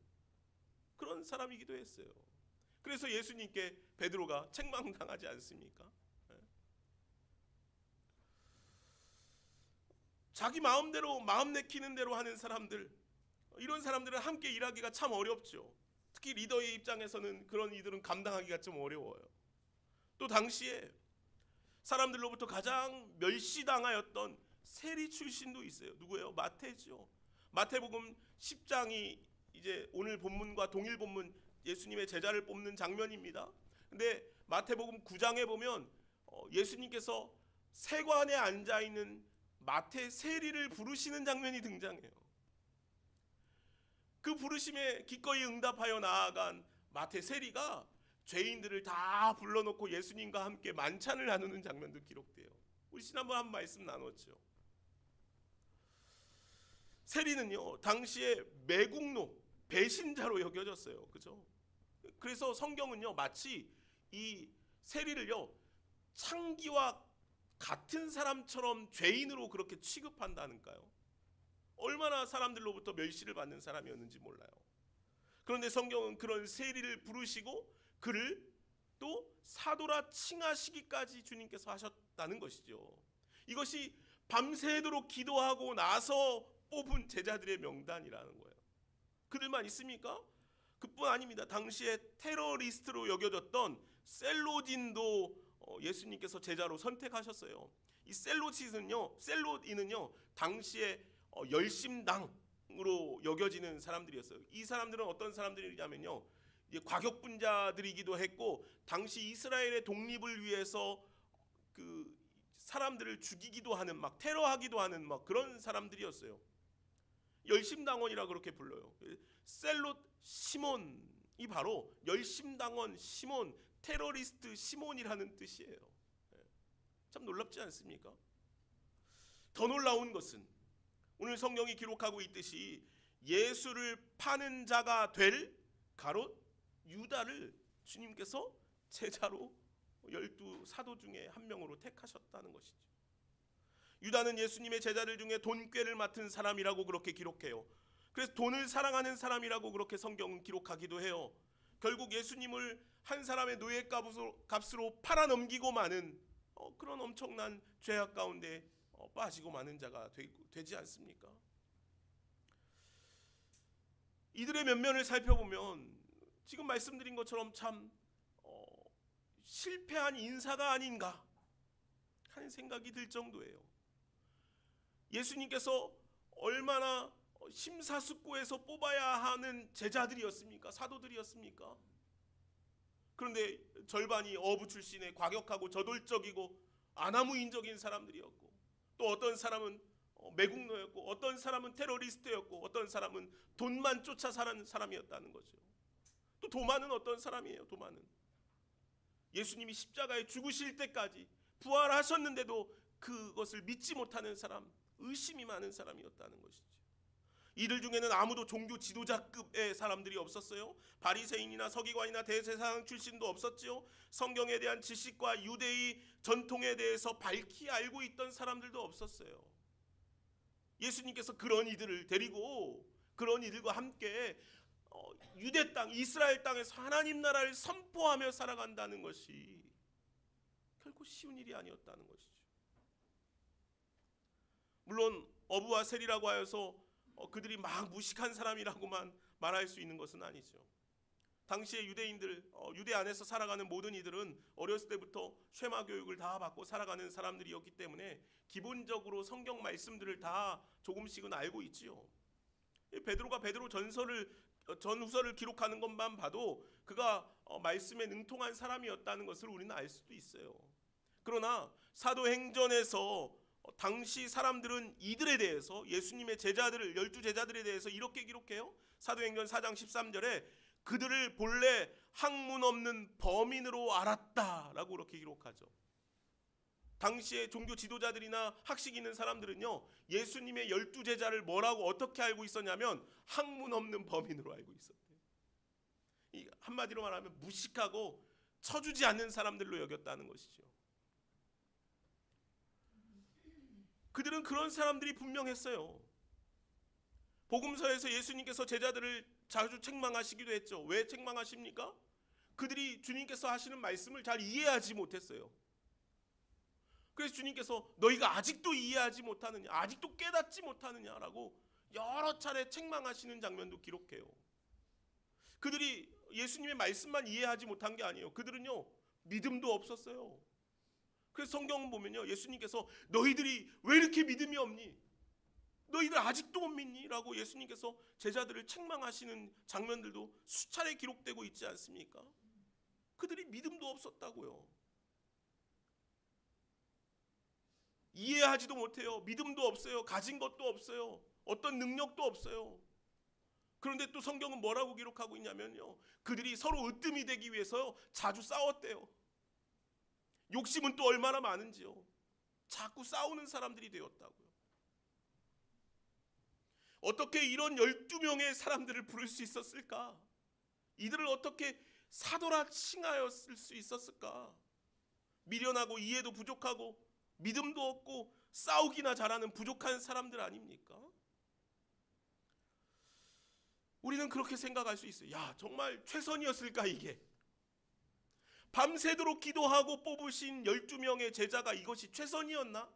그런 사람이기도 했어요. 그래서 예수님께 베드로가 책망당하지 않습니까? 자기 마음대로 마음 내키는 대로 하는 사람들, 이런 사람들은 함께 일하기가 참 어렵죠. 특히 리더의 입장에서는 그런 이들은 감당하기가 좀 어려워요. 또 당시에 사람들로부터 가장 멸시당하였던 세리 출신도 있어요. 누구예요? 마태죠. 마태복음 10장이 이제 오늘 본문과 동일 본문, 예수님의 제자를 뽑는 장면입니다. 근데 마태복음 9장에 보면 예수님께서 세관에 앉아 있는 마태 세리를 부르시는 장면이 등장해요. 그 부르심에 기꺼이 응답하여 나아간 마태 세리가 죄인들을 다 불러놓고 예수님과 함께 만찬을 나누는 장면도 기록돼요. 우리 지난번 한 말씀 나눴죠. 세리는요, 당시에 매국노, 배신자로 여겨졌어요. 그죠? 그래서 성경은요, 마치 이 세리를요, 창기와 같은 사람처럼 죄인으로 그렇게 취급한다는가요? 얼마나 사람들로부터 멸시를 받는 사람이었는지 몰라요. 그런데 성경은 그런 세리를 부르시고 그를 또 사도라 칭하시기까지 주님께서 하셨다는 것이죠. 이것이 밤새도록 기도하고 나서 뽑은 제자들의 명단이라는 거예요. 그들만 있습니까? 그뿐 아닙니다. 당시에 테러리스트로 여겨졌던 셀로딘도 예수님께서 제자로 선택하셨어요. 이 셀로딘은요 당시에 열심당으로 여겨지는 사람들이었어요. 이 사람들은 어떤 사람들이냐면요, 이제 과격분자들이기도 했고, 당시 이스라엘의 독립을 위해서 그 사람들을 죽이기도 하는, 막 테러하기도 하는 막 그런 사람들이었어요. 열심당원이라 그렇게 불러요. 셀롯 시몬이 바로 열심당원 시몬, 테러리스트 시몬이라는 뜻이에요. 참 놀랍지 않습니까? 더 놀라운 것은 오늘 성경이 기록하고 있듯이 예수를 파는 자가 될 가롯 유다를 주님께서 제자로 12 사도 중에 한 명으로 택하셨다는 것이죠. 유다는 예수님의 제자들 중에 돈꾀를 맡은 사람이라고 그렇게 기록해요. 그래서 돈을 사랑하는 사람이라고 그렇게 성경은 기록하기도 해요. 결국 예수님을 한 사람의 노예값으로 팔아넘기고 마는 그런 엄청난 죄악 가운데 빠지고 마는 자가 되지 않습니까? 이들의 면면을 살펴보면 지금 말씀드린 것처럼 참 실패한 인사가 아닌가 하는 생각이 들 정도예요. 예수님께서 얼마나 심사숙고해서 뽑아야 하는 제자들이었습니까? 사도들이었습니까? 그런데 절반이 어부 출신의 과격하고 저돌적이고 아나무인적인 사람들이었고, 또 어떤 사람은 매국노였고, 어떤 사람은 테러리스트였고, 어떤 사람은 돈만 쫓아 사는 사람이었다는 거죠. 또 도마는 어떤 사람이에요? 도마는 예수님이 십자가에 죽으실 때까지 부활하셨는데도 그것을 믿지 못하는 사람, 의심이 많은 사람이었다는 것이죠. 이들 중에는 아무도 종교 지도자급의 사람들이 없었어요. 바리새인이나 서기관이나 대제사장 출신도 없었죠. 성경에 대한 지식과 유대의 전통에 대해서 밝히 알고 있던 사람들도 없었어요. 예수님께서 그런 이들을 데리고 그런 이들과 함께 유대 땅, 이스라엘 땅에서 하나님 나라를 선포하며 살아간다는 것이 결코 쉬운 일이 아니었다는 것이죠. 물론 어부와 세리라고 하여서 그들이 막 무식한 사람이라고만 말할 수 있는 것은 아니죠. 당시의 유대인들, 유대 안에서 살아가는 모든 이들은 어렸을 때부터 쉐마 교육을 다 받고 살아가는 사람들이었기 때문에 기본적으로 성경 말씀들을 다 조금씩은 알고 있지요. 베드로가 베드로 전후서를 기록하는 것만 봐도 그가 말씀에 능통한 사람이었다는 것을 우리는 알 수도 있어요. 그러나 사도행전에서 당시 사람들은 이들에 대해서, 예수님의 제자들을, 12제자들에 대해서 이렇게 기록해요. 사도행전 4장 13절에 그들을 본래 학문 없는 범인으로 알았다라고 그렇게 기록하죠. 당시의 종교 지도자들이나 학식 있는 사람들은요, 예수님의 12제자를 뭐라고 어떻게 알고 있었냐면 학문 없는 범인으로 알고 있었대요. 한마디로 말하면 무식하고 쳐주지 않는 사람들로 여겼다는 것이죠. 그들은 그런 사람들이 분명했어요. 복음서에서 예수님께서 제자들을 자주 책망하시기도 했죠. 왜 책망하십니까? 그들이 주님께서 하시는 말씀을 잘 이해하지 못했어요. 그래서 주님께서 너희가 아직도 이해하지 못하느냐, 아직도 깨닫지 못하느냐라고 여러 차례 책망하시는 장면도 기록해요. 그들이 예수님의 말씀만 이해하지 못한 게 아니에요. 그들은요 믿음도 없었어요. 그래서 성경을 보면요 예수님께서 너희들이 왜 이렇게 믿음이 없니? 너희들 아직도 못 믿니? 라고 예수님께서 제자들을 책망하시는 장면들도 수차례 기록되고 있지 않습니까? 그들이 믿음도 없었다고요. 이해하지도 못해요. 믿음도 없어요. 가진 것도 없어요. 어떤 능력도 없어요. 그런데 또 성경은 뭐라고 기록하고 있냐면요 그들이 서로 으뜸이 되기 위해서 자주 싸웠대요. 욕심은 또 얼마나 많은지요. 자꾸 싸우는 사람들이 되었다고요. 어떻게 이런 12명의 사람들을 부를 수 있었을까? 이들을 어떻게 사도라 칭하였을 수 있었을까? 미련하고 이해도 부족하고 믿음도 없고 싸우기나 잘하는 부족한 사람들 아닙니까? 우리는 그렇게 생각할 수 있어요. 야, 정말 최선이었을까 이게? 밤새도록 기도하고 뽑으신 12명의 제자가 이것이 최선이었나?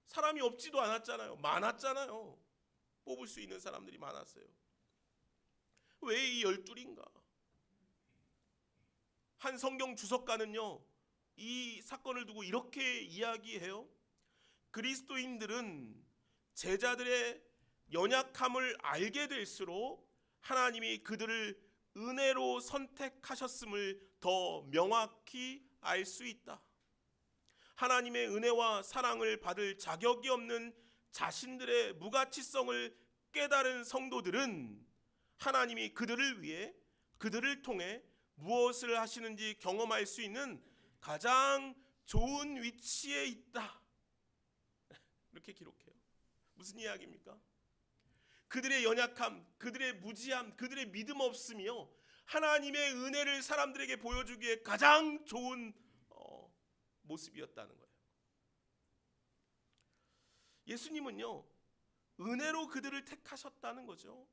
사람이 없지도 않았잖아요. 많았잖아요. 뽑을 수 있는 사람들이 많았어요. 왜 이 12인가? 한 성경 주석가는요 이 사건을 두고 이렇게 이야기해요. 그리스도인들은 제자들의 연약함을 알게 될수록 하나님이 그들을 은혜로 선택하셨음을 더 명확히 알 수 있다. 하나님의 은혜와 사랑을 받을 자격이 없는 자신들의 무가치성을 깨달은 성도들은 하나님이 그들을 위해 그들을 통해 무엇을 하시는지 경험할 수 있는 가장 좋은 위치에 있다. 이렇게 기록해요. 무슨 이야기입니까? 그들의 연약함, 그들의 무지함, 그들의 믿음 없음이요 하나님의 은혜를 사람들에게 보여주기에 가장 좋은 모습이었다는 거예요. 예수님은요 은혜로 그들을 택하셨다는 거죠.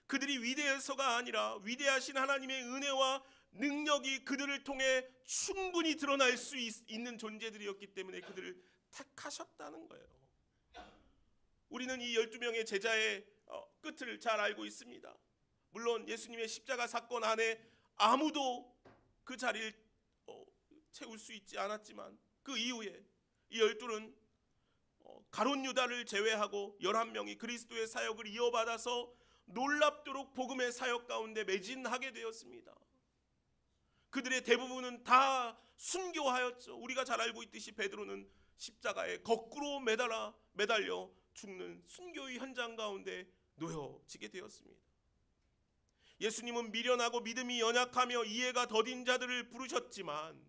그들이 위대해서가 아니라 위대하신 하나님의 은혜와 능력이 그들을 통해 충분히 드러날 수 있는 존재들이었기 때문에 그들을 택하셨다는 거예요. 우리는 이 12명의 제자의 끝을 잘 알고 있습니다. 물론 예수님의 십자가 사건 안에 아무도 그 자리를 채울 수 있지 않았지만 그 이후에 이 12는 가룟 유다를 제외하고 11명이 그리스도의 사역을 이어받아서 놀랍도록 복음의 사역 가운데 매진하게 되었습니다. 그들의 대부분은 다 순교하였죠. 우리가 잘 알고 있듯이 베드로는 십자가에 거꾸로 매달려 죽는 순교의 현장 가운데 놓여지게 되었습니다. 예수님은 미련하고 믿음이 연약하며 이해가 더딘 자들을 부르셨지만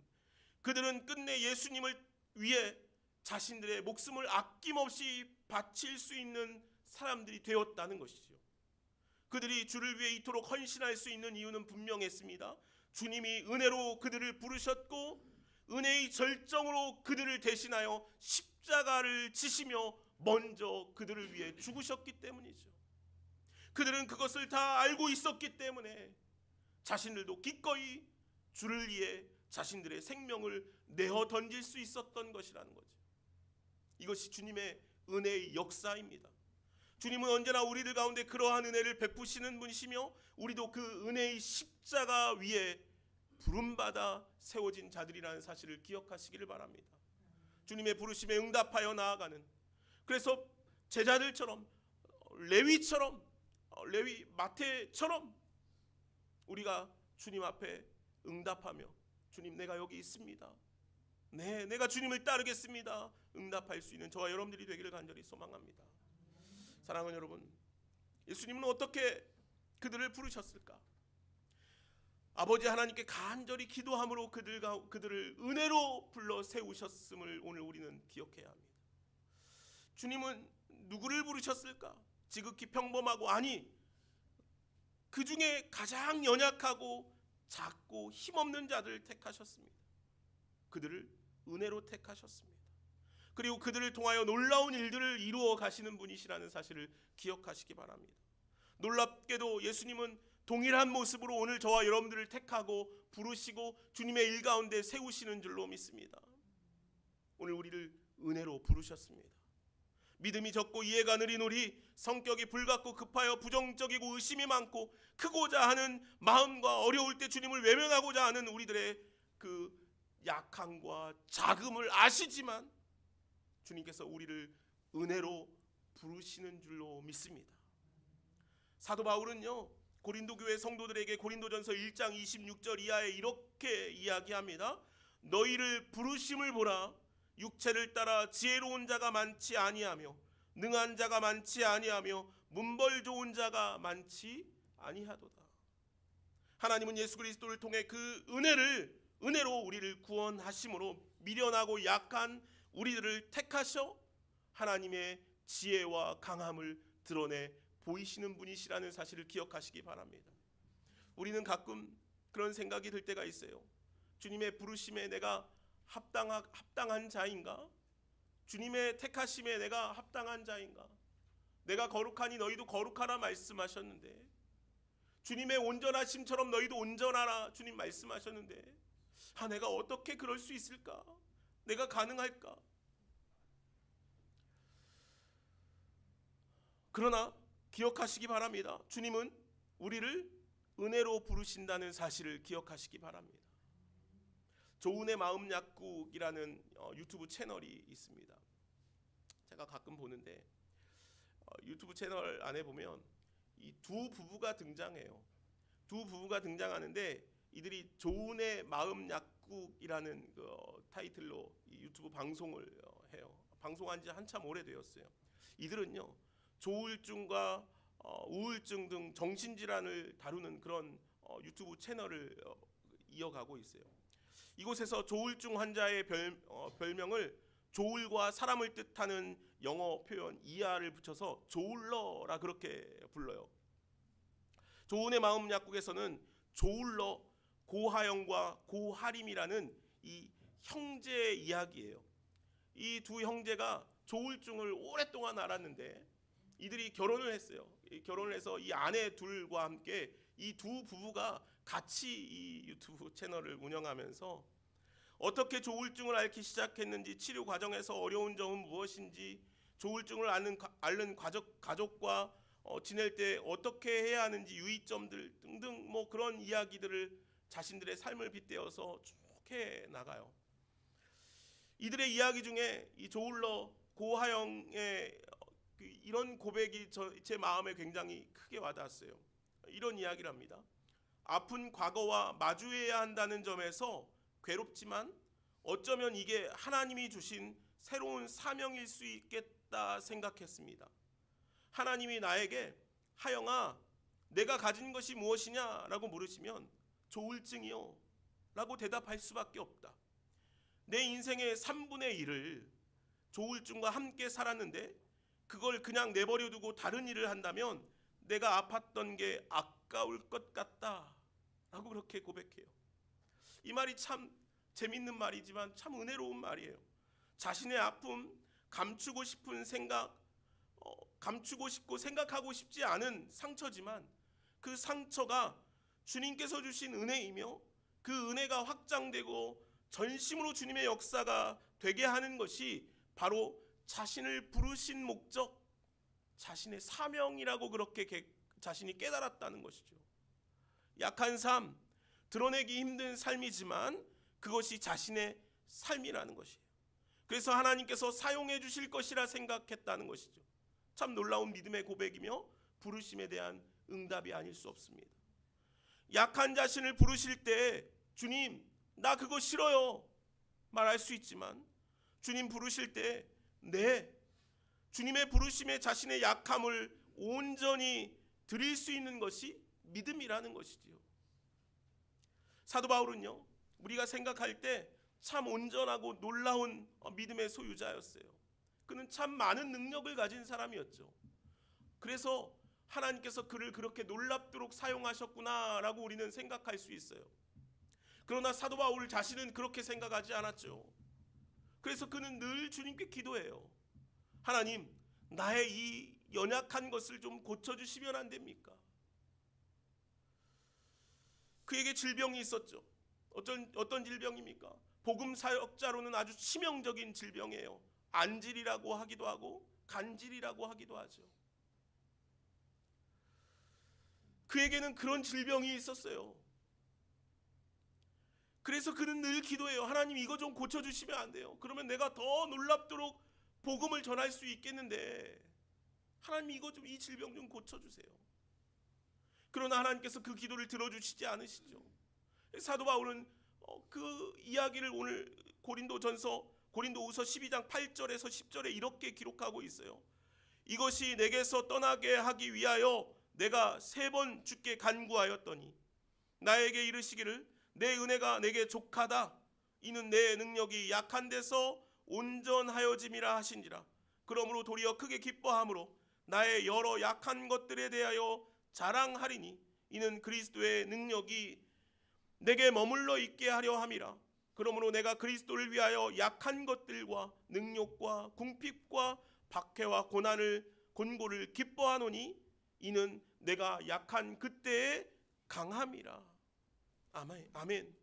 그들은 끝내 예수님을 위해 자신들의 목숨을 아낌없이 바칠 수 있는 사람들이 되었다는 것이죠. 그들이 주를 위해 이토록 헌신할 수 있는 이유는 분명했습니다. 주님이 은혜로 그들을 부르셨고 은혜의 절정으로 그들을 대신하여 십자가를 지시며 먼저 그들을 위해 죽으셨기 때문이죠. 그들은 그것을 다 알고 있었기 때문에 자신들도 기꺼이 주를 위해 자신들의 생명을 내어 던질 수 있었던 것이라는 거죠. 이것이 주님의 은혜의 역사입니다. 주님은 언제나 우리들 가운데 그러한 은혜를 베푸시는 분이시며 우리도 그 은혜의 십자가 위에 부름받아 세워진 자들이라는 사실을 기억하시기를 바랍니다. 주님의 부르심에 응답하여 나아가는, 그래서 제자들처럼 레위처럼 레위 마태처럼 우리가 주님 앞에 응답하며 주님 내가 여기 있습니다. 네, 내가 주님을 따르겠습니다. 응답할 수 있는 저와 여러분들이 되기를 간절히 소망합니다. 사랑하는 여러분, 예수님은 어떻게 그들을 부르셨을까? 아버지 하나님께 간절히 기도함으로 그들을 은혜로 불러 세우셨음을 오늘 우리는 기억해야 합니다. 주님은 누구를 부르셨을까? 지극히 평범하고, 아니 그 중에 가장 연약하고 작고 힘없는 자들을 택하셨습니다. 그들을 은혜로 택하셨습니다. 그리고 그들을 통하여 놀라운 일들을 이루어 가시는 분이시라는 사실을 기억하시기 바랍니다. 놀랍게도 예수님은 동일한 모습으로 오늘 저와 여러분들을 택하고 부르시고 주님의 일 가운데 세우시는 줄로 믿습니다. 오늘 우리를 은혜로 부르셨습니다. 믿음이 적고 이해가 느린 우리, 성격이 불같고 급하여 부정적이고 의심이 많고 크고자 하는 마음과 어려울 때 주님을 외면하고자 하는 우리들의 그 약함과 자금을 아시지만 주님께서 우리를 은혜로 부르시는 줄로 믿습니다. 사도 바울은요, 고린도 교회 성도들에게 고린도전서 1장 26절 이하에 이렇게 이야기합니다. 너희를 부르심을 보라. 육체를 따라 지혜로운 자가 많지 아니하며 능한 자가 많지 아니하며 문벌 좋은 자가 많지 아니하도다. 하나님은 예수 그리스도를 통해 그 은혜로 우리를 구원하심으로 미련하고 약한 우리들을 택하셔 하나님의 지혜와 강함을 드러내 보이시는 분이시라는 사실을 기억하시기 바랍니다. 우리는 가끔 그런 생각이 들 때가 있어요. 주님의 부르심에 내가 합당한 자인가? 주님의 택하심에 내가 합당한 자인가? 내가 거룩하니 너희도 거룩하라 말씀하셨는데, 주님의 온전하심처럼 너희도 온전하라 주님 말씀하셨는데, 내가 어떻게 그럴 수 있을까? 내가 가능할까? 그러나 기억하시기 바랍니다. 주님은 우리를 은혜로 부르신다는 사실을 기억하시기 바랍니다. 조은의 마음 약국이라는 유튜브 채널이 있습니다. 제가 가끔 보는데 유튜브 채널 안에 보면 이 두 부부가 등장해요. 두 부부가 등장하는데 이들이 조은의 마음 약국이라는 그 타이틀로 이 유튜브 방송을 해요. 방송한 지 한참 오래되었어요. 이들은요, 조울증과 우울증 등 정신질환을 다루는 그런 유튜브 채널을 이어가고 있어요. 이곳에서 조울증 환자의 별명을 조울과 사람을 뜻하는 영어 표현 이하를 붙여서 조울러라 그렇게 불러요. 조은의 마음 약국에서는 조울러, 고하영과 고하림이라는 이 형제 이야기예요. 이 두 형제가 조울증을 오랫동안 앓았는데 이들이 결혼을 했어요. 결혼을 해서 이 아내 둘과 함께 이 두 부부가 같이 이 유튜브 채널을 운영하면서 어떻게 조울증을 앓기 시작했는지, 치료 과정에서 어려운 점은 무엇인지, 조울증을 앓는 가족과 지낼 때 어떻게 해야 하는지 유의점들 등등 뭐 그런 이야기들을 자신들의 삶을 빗대어서 쭉 해 나가요. 이들의 이야기 중에 이 조울러 고하영의 이런 고백이 제 마음에 굉장히 크게 와닿았어요. 이런 이야기를 합니다. 아픈 과거와 마주해야 한다는 점에서 괴롭지만 어쩌면 이게 하나님이 주신 새로운 사명일 수 있겠다 생각했습니다. 하나님이 나에게 하영아, 내가 가진 것이 무엇이냐라고 물으시면 조울증이요 라고 대답할 수밖에 없다. 내 인생의 3분의 1을 조울증과 함께 살았는데 그걸 그냥 내버려두고 다른 일을 한다면 내가 아팠던 게 아까울 것 같다 라고 그렇게 고백해요. 이 말이 참 재밌는 말이지만 참 은혜로운 말이에요. 자신의 아픔, 감추고 싶은 생각, 감추고 싶고 생각하고 싶지 않은 상처지만 그 상처가 주님께서 주신 은혜이며 그 은혜가 확장되고 전심으로 주님의 역사가 되게 하는 것이 바로 자신을 부르신 목적, 자신의 사명이라고 그렇게 자신이 깨달았다는 것이죠. 약한 삶, 드러내기 힘든 삶이지만 그것이 자신의 삶이라는 것이에요. 그래서 하나님께서 사용해 주실 것이라 생각했다는 것이죠. 참 놀라운 믿음의 고백이며 부르심에 대한 응답이 아닐 수 없습니다. 약한 자신을 부르실 때 주님, 나 그거 싫어요 말할 수 있지만 주님 부르실 때 네, 주님의 부르심에 자신의 약함을 온전히 드릴 수 있는 것이 믿음이라는 것이지요. 사도 바울은요, 우리가 생각할 때 참 온전하고 놀라운 믿음의 소유자였어요. 그는 참 많은 능력을 가진 사람이었죠. 그래서 하나님께서 그를 그렇게 놀랍도록 사용하셨구나라고 우리는 생각할 수 있어요. 그러나 사도 바울 자신은 그렇게 생각하지 않았죠. 그래서 그는 늘 주님께 기도해요. 하나님, 나의 이 연약한 것을 좀 고쳐주시면 안 됩니까? 그에게 질병이 있었죠. 어떤 질병입니까? 복음 사역자로는 아주 치명적인 질병이에요. 안질이라고 하기도 하고 간질이라고 하기도 하죠. 그에게는 그런 질병이 있었어요. 그래서 그는 늘 기도해요. 하나님, 이거 좀 고쳐주시면 안 돼요? 그러면 내가 더 놀랍도록 복음을 전할 수 있겠는데, 하나님, 이 질병 좀 고쳐주세요. 그러나 하나님께서 그 기도를 들어주시지 않으시죠. 사도 바울은 그 이야기를 오늘 고린도후서 12장 8절에서 10절에 이렇게 기록하고 있어요. 이것이 내게서 떠나게 하기 위하여 내가 3번 주께 간구하였더니 나에게 이르시기를 내 은혜가 내게 족하다. 이는 내 능력이 약한 데서 온전하여짐이라 하신지라. 그러므로 도리어 크게 기뻐함으로 나의 여러 약한 것들에 대하여 자랑하리니 이는 그리스도의 능력이 내게 머물러 있게 하려 함이라. 그러므로 내가 그리스도를 위하여 약한 것들과 능욕과 궁핍과 박해와 곤고를 기뻐하노니 이는 내가 약한 그때의 강함이라. 아멘.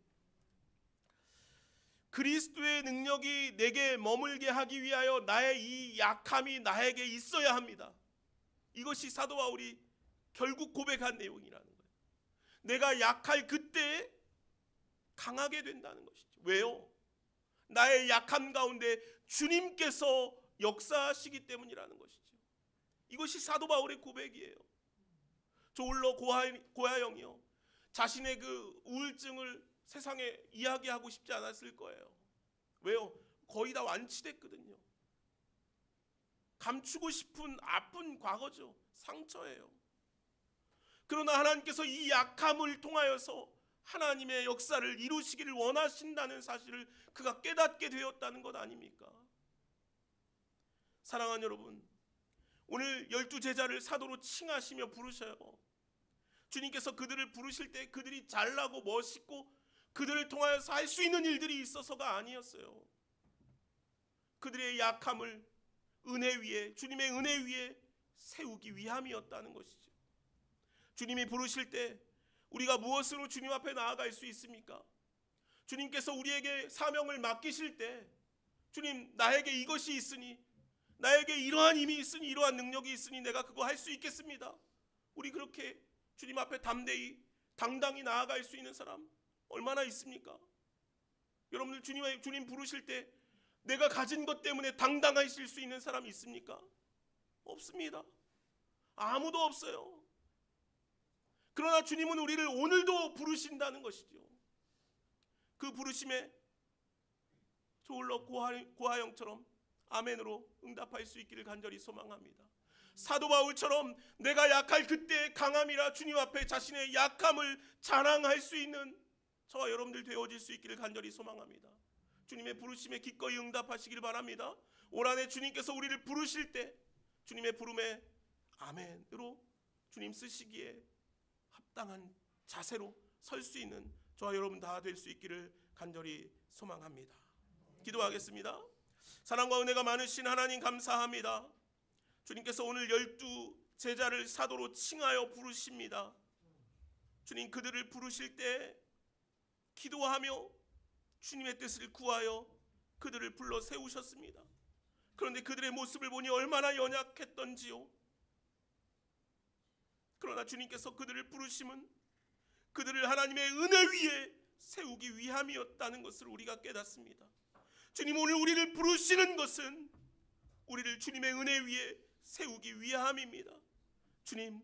그리스도의 능력이 내게 머물게 하기 위하여 나의 이 약함이 나에게 있어야 합니다. 이것이 사도 바울이 결국 고백한 내용이라는 거예요. 내가 약할 그때에 강하게 된다는 것이죠. 왜요? 나의 약함 가운데 주님께서 역사하시기 때문이라는 것이죠. 이것이 사도 바울의 고백이에요. 조울러 고하영이요, 자신의 그 우울증을 세상에 이야기하고 싶지 않았을 거예요. 왜요? 거의 다 완치됐거든요. 감추고 싶은 아픈 과거죠. 상처예요. 그러나 하나님께서 이 약함을 통하여서 하나님의 역사를 이루시기를 원하신다는 사실을 그가 깨닫게 되었다는 것 아닙니까? 사랑하는 여러분, 오늘 12제자를 사도로 칭하시며 부르셔요. 주님께서 그들을 부르실 때 그들이 잘나고 멋있고 그들을 통하여서 할 수 있는 일들이 있어서가 아니었어요. 그들의 약함을 은혜 위에, 주님의 은혜 위에 세우기 위함이었다는 것이죠. 주님이 부르실 때 우리가 무엇으로 주님 앞에 나아갈 수 있습니까? 주님께서 우리에게 사명을 맡기실 때, 주님, 나에게 이것이 있으니, 나에게 이러한 힘이 있으니, 이러한 능력이 있으니 내가 그거 할 수 있겠습니다. 우리 그렇게 주님 앞에 담대히 당당히 나아갈 수 있는 사람 얼마나 있습니까? 여러분들 주님 부르실 때 내가 가진 것 때문에 당당하실 수 있는 사람이 있습니까? 없습니다. 아무도 없어요. 그러나 주님은 우리를 오늘도 부르신다는 것이죠. 그 부르심에 조울러 고하영처럼 아멘으로 응답할 수 있기를 간절히 소망합니다. 사도 바울처럼 내가 약할 그때의 강함이라 주님 앞에 자신의 약함을 자랑할 수 있는 저와 여러분들 되어질 수 있기를 간절히 소망합니다. 주님의 부르심에 기꺼이 응답하시길 바랍니다. 올 한해 주님께서 우리를 부르실 때 주님의 부름에 아멘으로 주님 쓰시기에 합당한 자세로 설 수 있는 저와 여러분 다 될 수 있기를 간절히 소망합니다. 기도하겠습니다. 사랑과 은혜가 많으신 하나님 감사합니다. 주님께서 오늘 12제자를 사도로 칭하여 부르십니다. 주님, 그들을 부르실 때 기도하며 주님의 뜻을 구하여 그들을 불러 세우셨습니다. 그런데 그들의 모습을 보니 얼마나 연약했던지요. 그러나 주님께서 그들을 부르심은 그들을 하나님의 은혜 위에 세우기 위함이었다는 것을 우리가 깨닫습니다. 주님, 오늘 우리를 부르시는 것은 우리를 주님의 은혜 위에 세우기 위함입니다. 주님,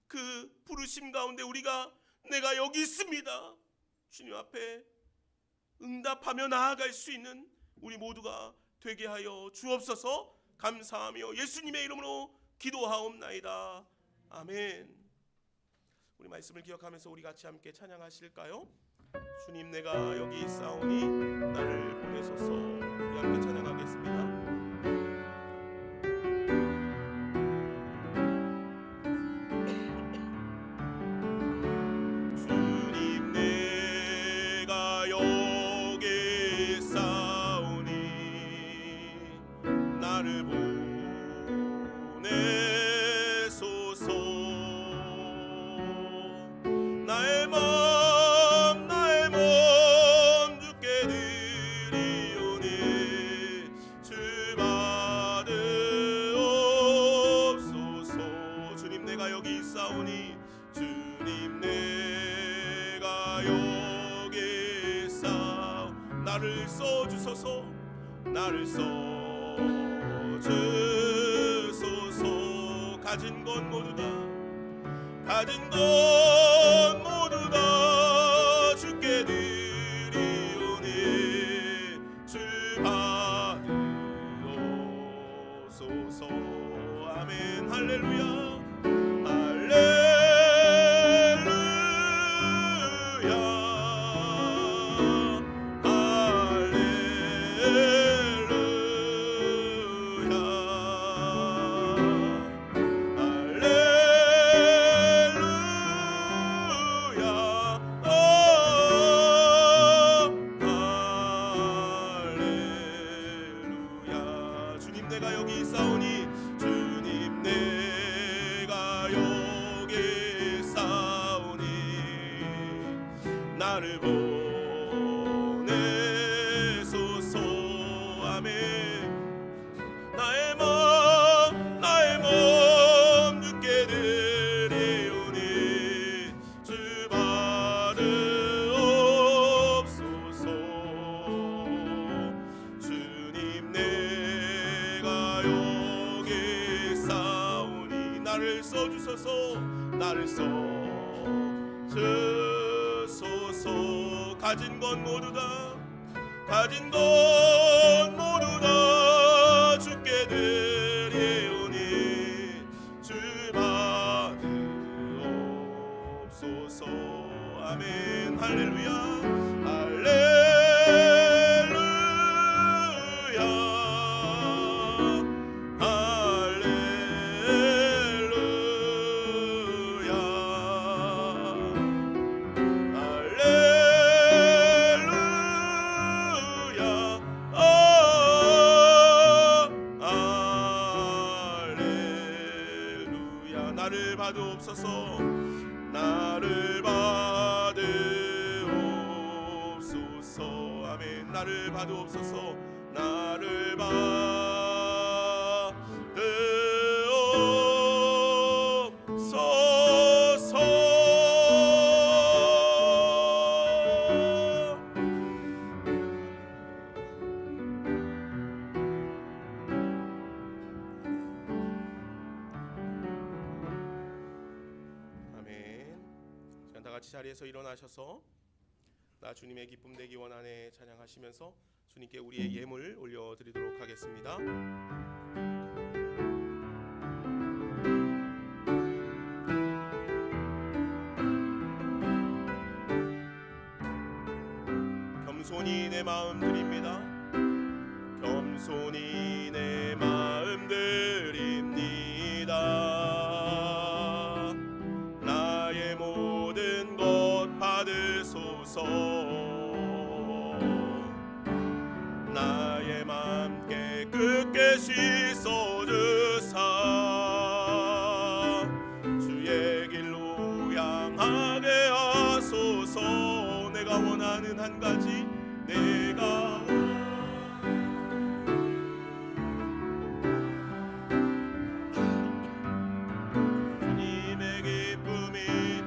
그 부르심 가운데 우리가 내가 여기 있습니다, 주님 앞에 응답하며 나아갈 수 있는 우리 모두가 되게 하여 주옵소서. 감사하며 예수님의 이름으로 기도하옵나이다. 아멘. 우리 말씀을 기억하면서 우리 같이 함께 찬양하실까요? 주님, 내가 여기 있사오니 나를 보내소서. 우리 함께 찬양하겠습니다. 나의 마음 나의 나를 써주소서 나를 써주소서 가진 것 모두 다 주께 드리오니 주 받으옵소서 아멘 할렐루야 나를 보내소서 아멘 나의 몸 주께 드리오니 주 받으옵소서 주님 내가 여기 있사오니 나를 써주소서 나를 써주소서 가진 것 모두 다 주께 드리오니 주 받으옵소서 아멘 할렐루야 나를 받으옵소서 나를 받으옵소서 아멘 나를 받으옵소서 나를 받으옵소서 다 같이 자리에서 일어나셔서 나 주님의 기쁨 되기 원하네 찬양하시면서 주님께 우리의 예물 올려드리도록 하겠습니다. 겸손히 내 마음 드립니다. 겸손히 내 마음 드립니다. 나의 맘 깨끗이 써주사 주의 길로 향하게 하소서 내가 원하는 한 가지 내가 주님의 기쁨이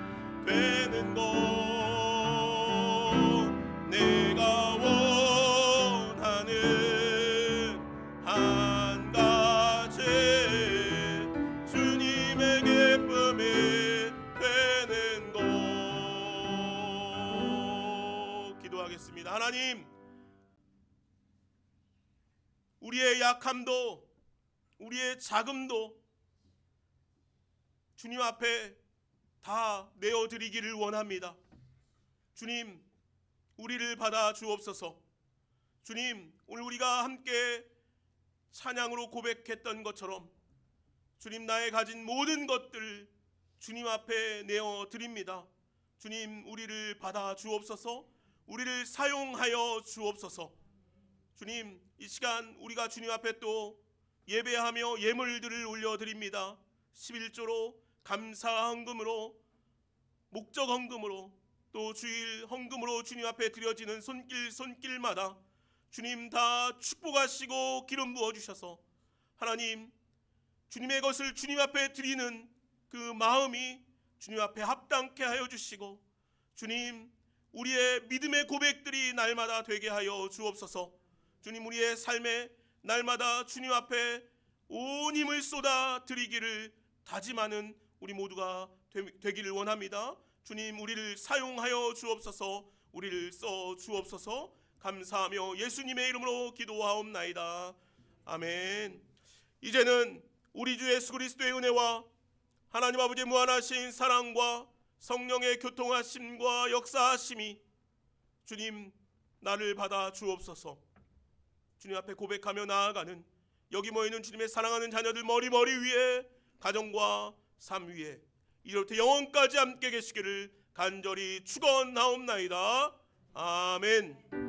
되는 것 하나님 우리의 약함도 우리의 작음도 주님 앞에 다 내어드리기를 원합니다. 주님 우리를 받아 주옵소서. 주님 오늘 우리가 함께 찬양으로 고백했던 것처럼 주님 나의 가진 모든 것들 주님 앞에 내어드립니다. 주님 우리를 받아 주옵소서. 우리를 사용하여 주옵소서. 주님 이 시간 우리가 주님 앞에 또 예배하며 예물들을 올려드립니다. 11조로 감사 헌금으로 목적 헌금으로 또 주일 헌금으로 주님 앞에 드려지는 손길마다 주님 다 축복하시고 기름 부어주셔서 하나님 주님의 것을 주님 앞에 드리는 그 마음이 주님 앞에 합당케 하여 주시고 주님 우리의 믿음의 고백들이 날마다 되게 하여 주옵소서. 주님, 우리의 삶에 날마다 주님 앞에 온 힘을 쏟아 드리기를 다짐하는 우리 모두가 되기를 원합니다. 주님, 우리를 사용하여 주옵소서. 우리를 써 주옵소서. 감사하며 예수님의 이름으로 기도하옵나이다. 아멘. 이제는 우리 주 예수 그리스도의 은혜와 하나님 아버지의 무한하신 사랑과 성령의 교통하심과 역사하심이 주님 나를 받아 주옵소서. 주님 앞에 고백하며 나아가는 여기 모이는 주님의 사랑하는 자녀들 머리 위에 가정과 삶 위에 이렇게 영원까지 함께 계시기를 간절히 축원하옵나이다. 아멘.